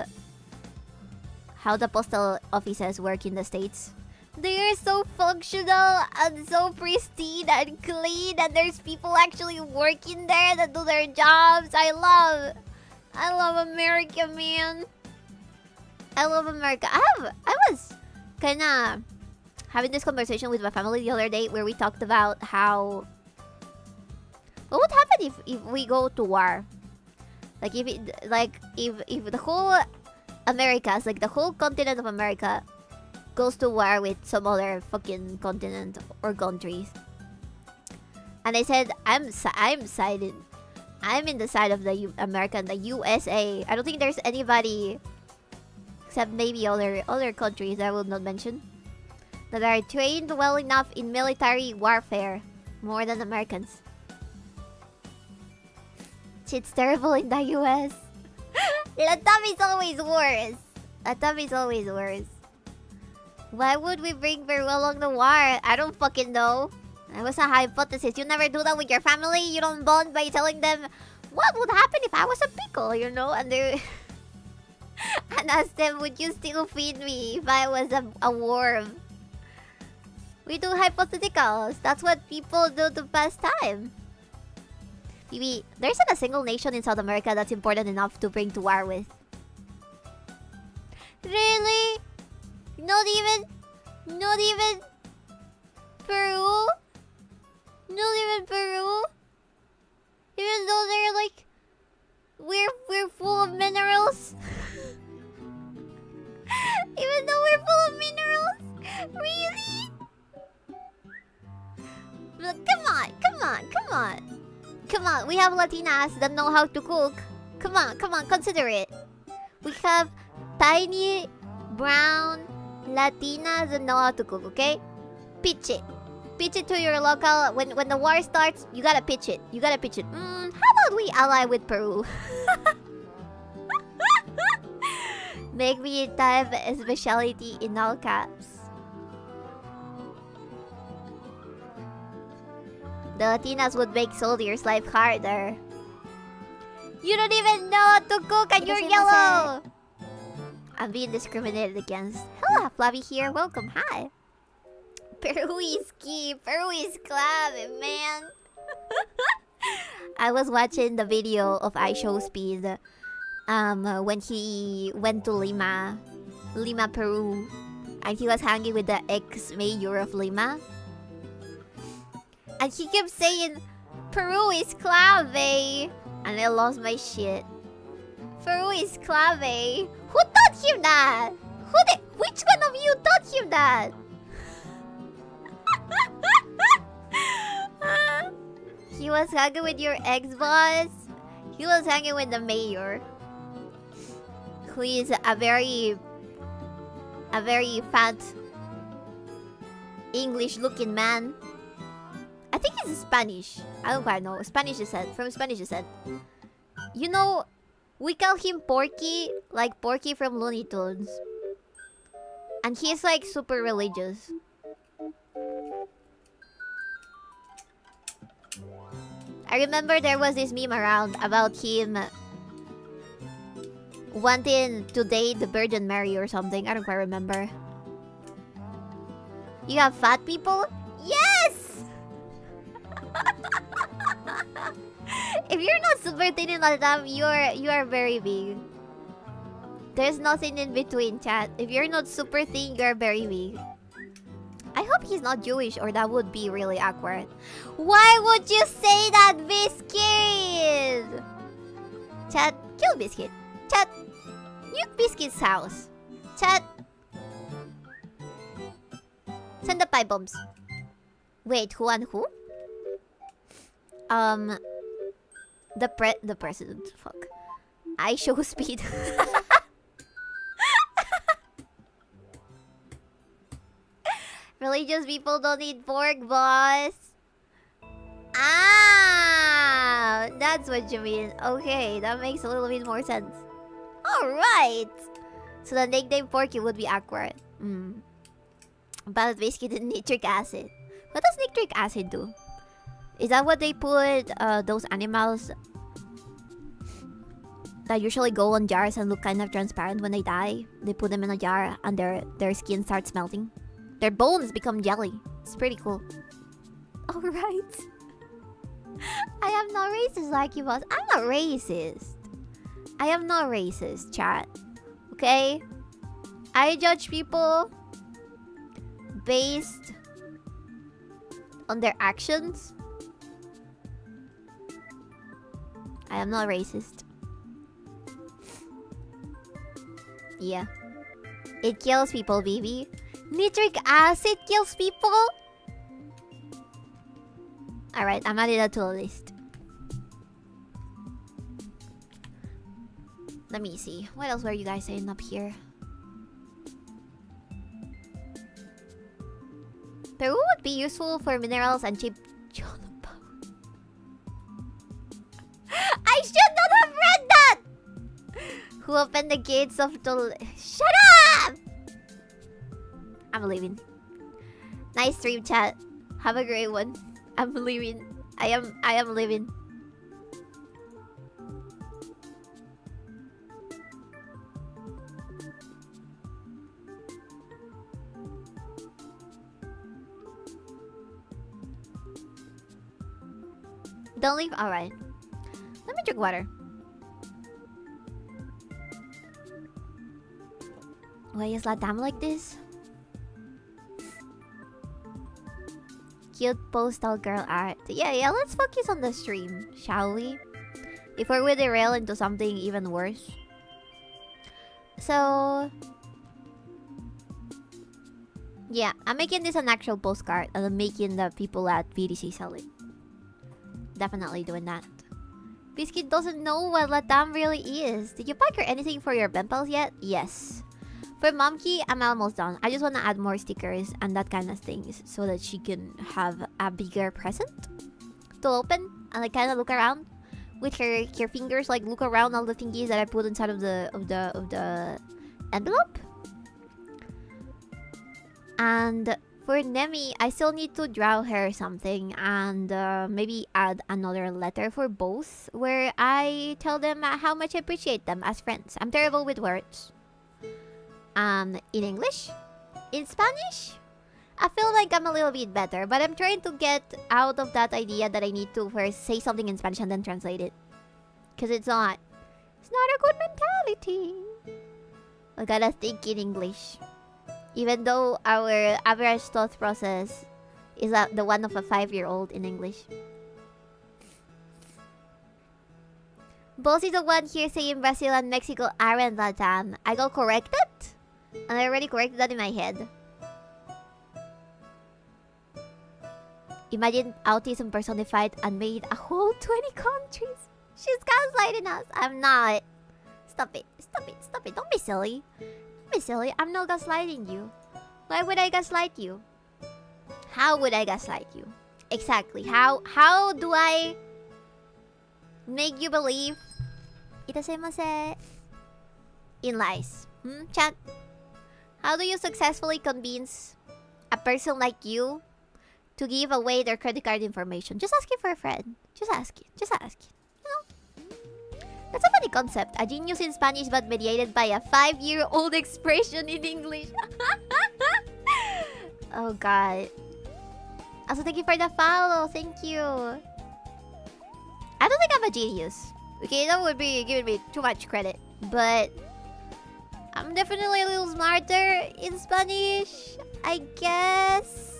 how the postal offices work in the States? They are so functional and so pristine and clean, and there's people actually working there that do their jobs. I love America, man. I love America. I was kinda having this conversation with my family the other day where we talked about how... What would happen if we go to war? Like if the whole Americas, like the whole continent of America, goes to war with some other fucking continent or countries. And I said, I'm sided. I'm in the side of the America and the USA. I don't think there's anybody, except maybe other countries that I will not mention, that are trained well enough in military warfare more than Americans. Shit's terrible in the US. Latam is always worse. Latam is always worse. Why would we bring Peru along the war? I don't fucking know. That was a hypothesis. You never do that with your family. You don't bond by telling them, what would happen if I was a pickle, you know? And they... and ask them, would you still feed me if I was a worm? We do hypotheticals. That's what people do to pass time. Bibi, there isn't a single nation in South America that's important enough to bring to war with. Really? Not even Peru? Not even Peru? Even though they're like... We're full of minerals? Even though we're full of minerals? Really? Look, come on, we have Latinas that know how to cook. Come on, consider it. We have tiny, brown Latinas that know how to cook, okay? Pitch it. Pitch it to your local... When the war starts, you gotta pitch it. How about we ally with Peru? Make me type a specialty in all caps. The Latinas would make soldiers' life harder. You don't even know how to cook and you're yellow! I'm being discriminated against. Hello, Flavi here. Welcome. Hi. Peru is key. Peru is club, man. I was watching the video of iShowSpeed when he went to Lima, Peru. And he was hanging with the ex-mayor of Lima. And he kept saying, Peru is clave. And I lost my shit. Peru is clave. Who taught him that? Which one of you taught him that? He was hanging with your ex-boss. He was hanging with the mayor, who is a very fat English-looking man. I think he's Spanish. I don't quite know. Spanish is said. From Spanish is said. You know, we call him Porky, like Porky from Looney Tunes. And he's like super religious. I remember there was this meme around about him wanting to date the Virgin Mary or something. I don't quite remember. You have fat people? Yes! If you're not super thin in Latam, you are very big. There's nothing in between, chat. If you're not super thin, you're very big. I hope he's not Jewish, or that would be really awkward. Why would you say that, Biscuit? Chat, kill Biscuit. Chat, nuke Biscuit's house. Chat, send the pipe bombs. Wait, who and who? The president. Fuck. I show speed. Religious people don't eat pork, boss. Ah, that's what you mean. Okay, that makes a little bit more sense. Alright. So the nickname Porky would be awkward. But basically nitric acid. What does nitric acid do? Is that what they put those animals that usually go on jars and look kind of transparent when they die? They put them in a jar and their skin starts melting. Their bones become jelly. It's pretty cool. Alright. I am not racist like you was. I'm not racist. I am not racist, chat. Okay? I judge people based on their actions. I am not racist. Yeah. It kills people, Bibi. Nitric acid kills people? Alright, I'm adding that to the list. Let me see. What else were you guys saying up here? Peru would be useful for minerals and cheap Jollof. I should not have read that! Who opened the gates of the... Shut up! I'm leaving. Nice stream, chat. Have a great one. I'm leaving. I am leaving. Don't leave? Alright. Let me drink water. Why is Latam like this? Cute postal girl art. Yeah, let's focus on the stream, shall we? Before we derail into something even worse. So... yeah, I'm making this an actual postcard and I'm making the people at VDC sell it. Definitely doing that. Biscuit doesn't know what Latam really is. Did you pack her anything for your pen pals yet? Yes. For Momki, I'm almost done. I just want to add more stickers and that kind of things so that she can have a bigger present to open and like kind of look around with her fingers, like look around all the thingies that I put inside of the envelope. And for Nemi, I still need to draw her something and maybe add another letter for both where I tell them how much I appreciate them as friends. I'm terrible with words. In English? In Spanish? I feel like I'm a little bit better, but I'm trying to get out of that idea that I need to first say something in Spanish and then translate it. Because it's not a good mentality. I gotta think in English. Even though our average thought process is the one of a 5-year-old in English. Boss is the one here saying Brazil and Mexico aren't Latam. I got corrected? And I already corrected that in my head. Imagine autism personified and made a whole 20 countries. She's gaslighting us. I'm not. Stop it. Stop it. Stop it. Don't be silly. Don't be silly. I'm not gaslighting you. Why would I gaslight you? How would I gaslight you? Exactly. How do I make you believe Itadasemase in lies? Chat? How do you successfully convince a person like you to give away their credit card information? Just ask it for a friend. Just ask it. Just ask it. You know? That's a funny concept. A genius in Spanish but mediated by a 5-year-old expression in English. Oh god. Also, thank you for the follow. Thank you. I don't think I'm a genius. Okay, that would be giving me too much credit. But I'm definitely a little smarter in Spanish, I guess.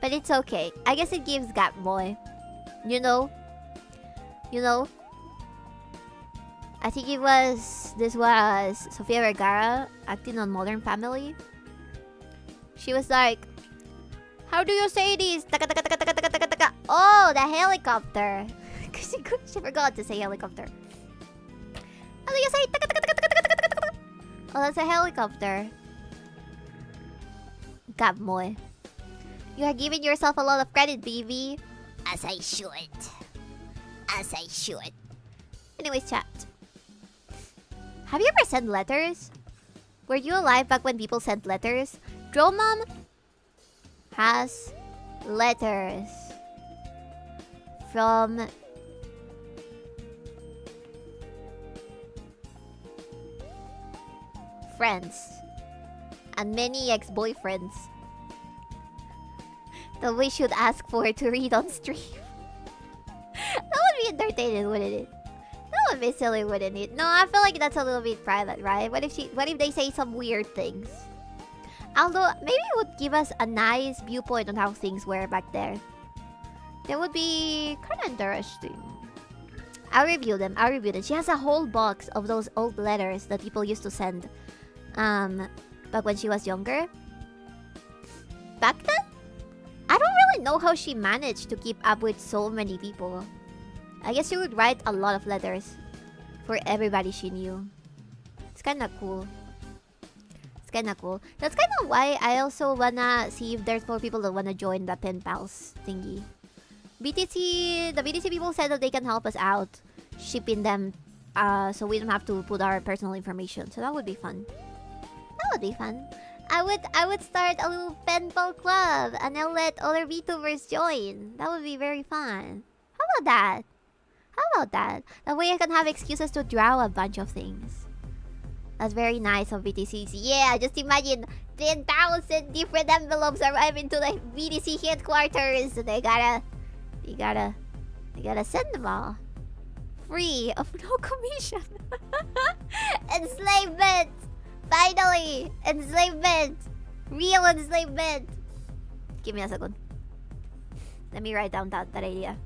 But it's okay. I guess it gives gap boy. You know? I think this was Sofia Vergara acting on Modern Family. She was like, how do you say this? Taka, taka, taka, taka, taka, taka, taka. Oh, the helicopter. Because she forgot to say helicopter. How do you say taka, taka, taka, taka, taka, taka, taka? Oh, that's a helicopter. Gap boy. You are giving yourself a lot of credit, Bibi. As I should. As I should. Anyways, chat. Have you ever sent letters? Were you alive back when people sent letters? 𝕓𝕦𝕤𝕚 has letters from friends and many ex-boyfriends that we should ask for to read on stream. That would be entertaining, wouldn't it? That would be silly, wouldn't it? No, I feel like that's a little bit private, right? What if they say some weird things? Although, maybe it would give us a nice viewpoint on how things were back there. That would be kind of interesting. I'll review them. She has a whole box of those old letters that people used to send back when she was younger. Back then? I don't really know how she managed to keep up with so many people. I guess she would write a lot of letters for everybody she knew. It's kind of cool. That's kind of why I also wanna see if there's more people that wanna join the pen pals thingy. The BTC people said that they can help us out shipping them, so we don't have to put our personal information. So that would be fun. I would start a little pen pal club and I'll let other VTubers join. That would be very fun. How about that? That way I can have excuses to draw a bunch of things. That's very nice of BTCs. Yeah, just imagine 10,000 different envelopes arriving to the BTC headquarters. They gotta send them all. Free of no commission. Enslavement! Finally! Enslavement! Real enslavement! Give me a second. Let me write down that idea.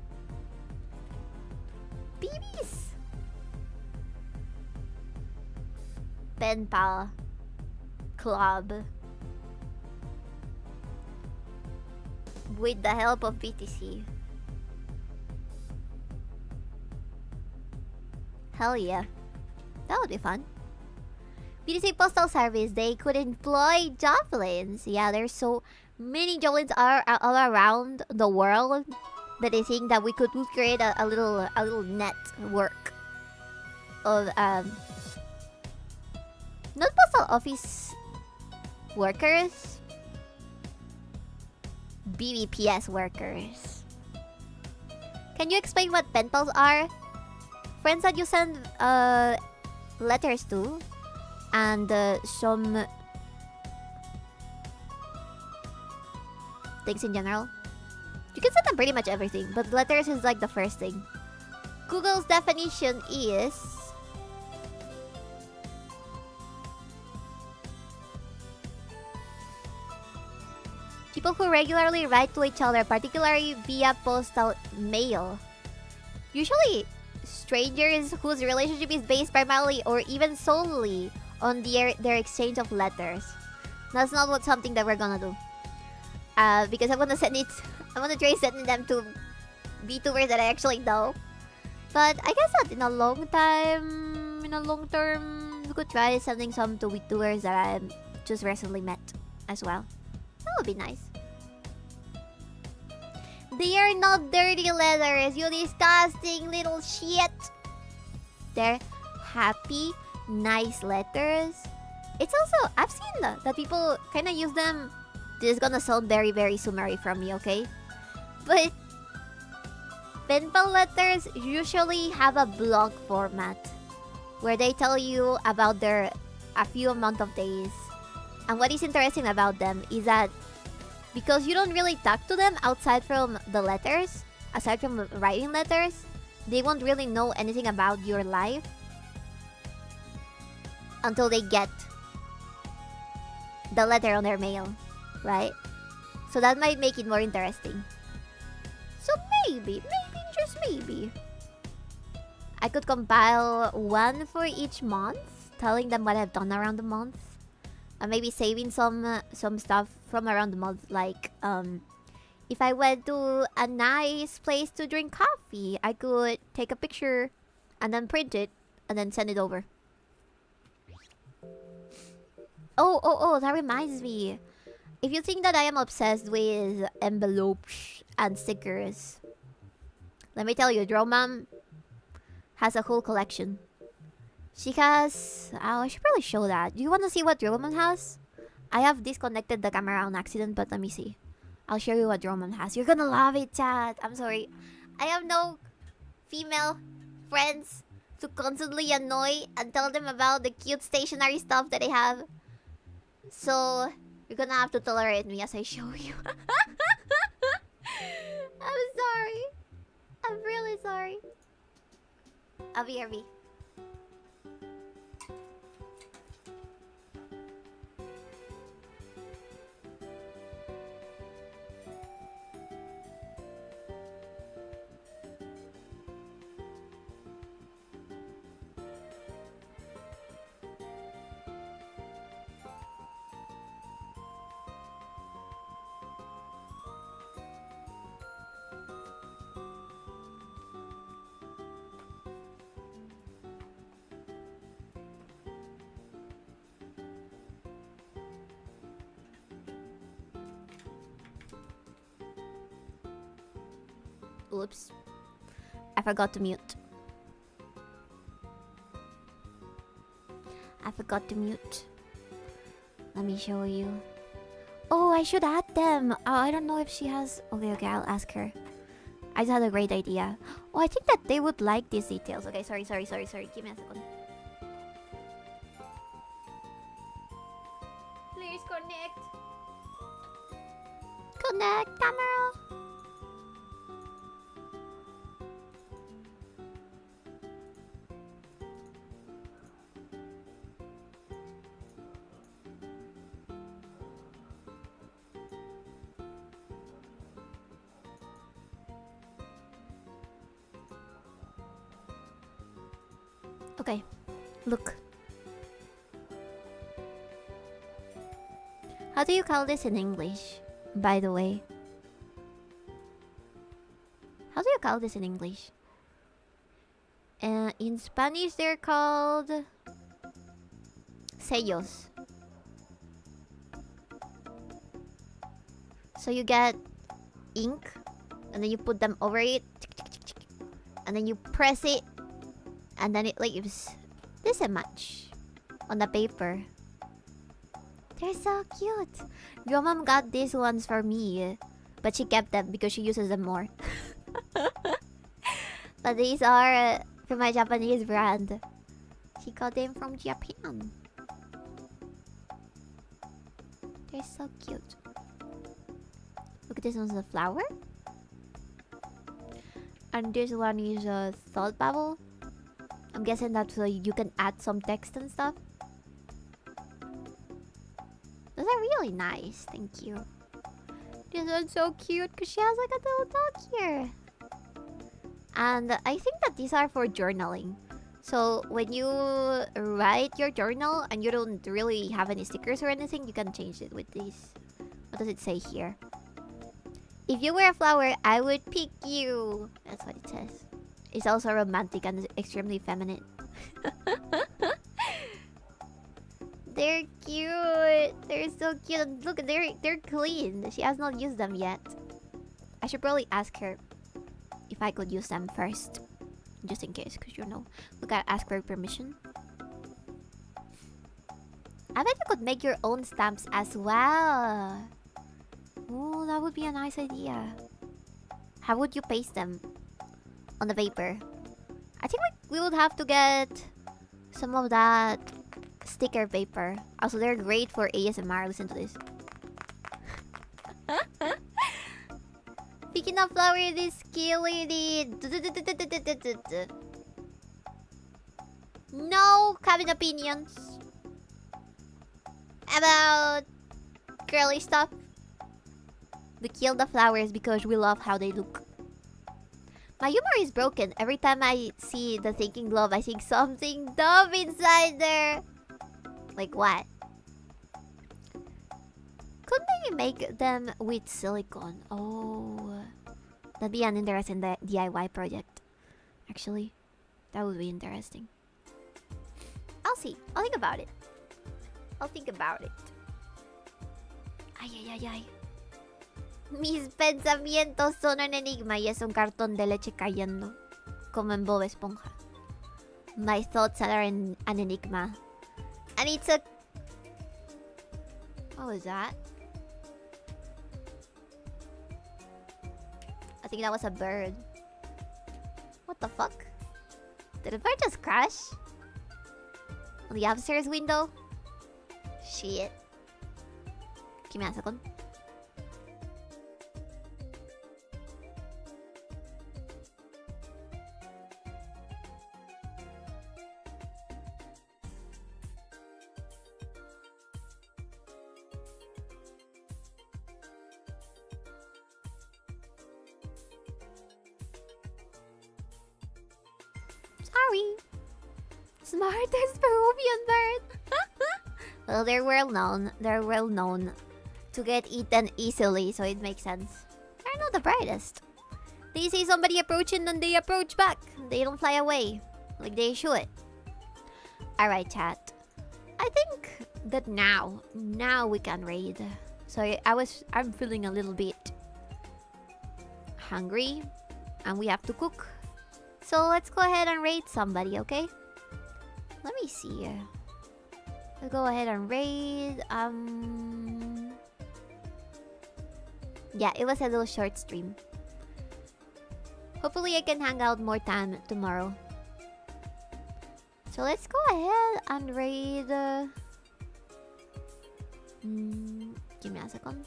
Babies! Pen pal club with the help of BTC. Hell yeah. That would be fun. BTC Postal Service, they could employ javelins. Yeah, there's so many javelins all around the world that I think that we could create a little network of not postal office workers, BBPS workers. Can you explain what pen pals are? Friends that you send letters to, and some things in general. You can send them pretty much everything, but letters is like the first thing. Google's definition is people who regularly write to each other, particularly via postal mail. Usually strangers whose relationship is based primarily or even solely on their exchange of letters. That's not something that we're gonna do. Because I wanna try sending them to VTubers that I actually know. But I guess that in a long term, we could try sending some to VTubers that I just recently met as well. That would be nice. They are not dirty letters, you disgusting little shit. They're happy, nice letters. It's also, I've seen that people kind of use them. This is gonna sound very, very summary from me, okay? But pen pal letters usually have a blog format where they tell you about a few amount of days. And what is interesting about them is that because you don't really talk to them outside from the letters, aside from writing letters, they won't really know anything about your life until they get the letter on their mail, right? So that might make it more interesting. So maybe, just maybe, I could compile one for each month, telling them what I've done around the month, and maybe saving some stuff from around the month, like if I went to a nice place to drink coffee, I could take a picture and then print it and then send it over. Oh, that reminds me. If you think that I am obsessed with envelopes and stickers, let me tell you, 𝕓𝕦𝕤 has a whole collection. She has... Oh, I should probably show that. Do you want to see what 𝕓𝕦𝕤 has? I have disconnected the camera on accident, but let me see. I'll show you what 𝕓𝕦𝕤 has. You're gonna love it, chat. I'm sorry. I have no female friends to constantly annoy and tell them about the cute stationery stuff that I have. So, you're gonna have to tolerate me as I show you. I'm sorry. I'm really sorry. RV. Oops. I forgot to mute. Let me show you. Oh, I should add them. Oh, I don't know if she has... Okay, I'll ask her. I just had a great idea. Oh, I think that they would like these details. Okay, sorry. Give me a second. Please connect. Connect, camera. Okay, look. How do you call this in English, by the way? How do you call this in English? In Spanish, they're called sellos. So you get ink, and then you put them over it, and then you press it, and then it leaves this much on the paper. They're so cute. Your mom got these ones for me, but she kept them because she uses them more. But these are from my Japanese brand. She got them from Japan. They're so cute. Look, this one's a flower. And this one is a thought bubble. I'm guessing that's so you can add some text and stuff. Those are really nice, thank you. This one's so cute because she has like a little dog here. And I think that these are for journaling. So when you write your journal and you don't really have any stickers or anything, you can change it with these. What does it say here? If you were a flower, I would pick you. That's what it says. It's also romantic and extremely feminine. They're cute. They're so cute. Look, they're clean. She has not used them yet. I should probably ask her if I could use them first, just in case, because you know, we gotta ask for permission. I bet you could make your own stamps as well. Oh, that would be a nice idea. How would you paste them on the paper? I think we would have to get some of that sticker paper. Also, they're great for ASMR. Listen to this. Speaking of flower, this skilly. No cabin opinions about girly stuff. We kill the flowers because we love how they look. My humor is broken. Every time I see the thinking glove, I think something dumb inside there. Like what? Could maybe make them with silicone. Oh, that'd be an interesting DIY project. Actually, that would be interesting. I'll see. I'll think about it. I'll think about it. Ay. Mis pensamientos son un enigma y es un cartón de leche cayendo, como en Bob Esponja. My thoughts are an enigma. And it's a... What was that? I think that was a bird. What the fuck? Did the bird just crash? On the upstairs window? Shit. Give me a second. Sorry. Smartest Peruvian bird. Well, they're well known. They're well known to get eaten easily, so it makes sense. They're not the brightest. They see somebody approaching and they approach back. They don't fly away like they should. Alright, chat. I think that now we can raid. So I'm feeling a little bit hungry and we have to cook. So let's go ahead and raid somebody, okay? Let me see. We'll go ahead and raid. Yeah, it was a little short stream. Hopefully I can hang out more time tomorrow. So let's go ahead and raid. Give me a second.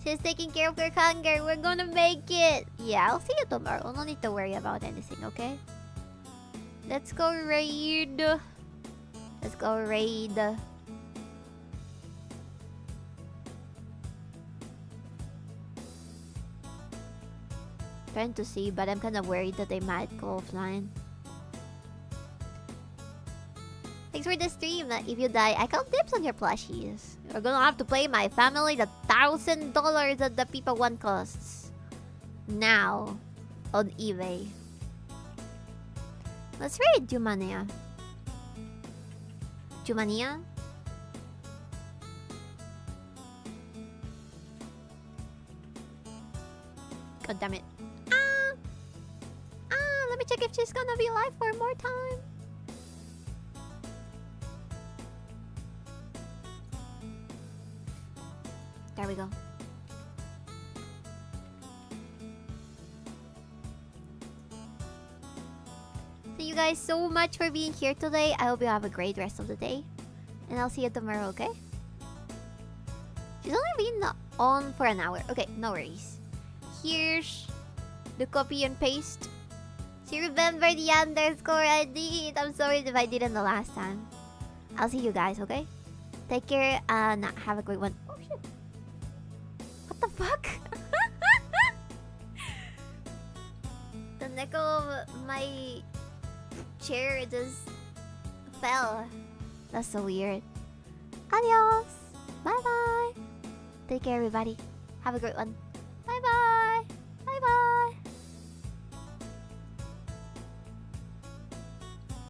She's taking care of her hunger. We're gonna make it. Yeah, I'll see you tomorrow. No need to worry about anything, okay? Let's go raid. Let's go raid. Trying to see, but I'm kind of worried that they might go offline. Thanks for the stream. If you die, I count tips on your plushies. You're gonna have to pay my family the $1,000 that the Pipa one costs. Now, on eBay. Let's raid Jumania. Jumania? God damn it. Let me check if she's gonna be alive for more time. There we go. Thank you guys so much for being here today. I hope you have a great rest of the day. And I'll see you tomorrow, okay? She's only been on for an hour. Okay, no worries. Here's the copy and paste. She remembered the underscore I did. I'm sorry if I didn't the last time. I'll see you guys, okay? Take care and have a great one. Oh shit. What the fuck? The neck of my chair just fell. That's so weird. Adios. Bye bye. Take care, everybody. Have a great one.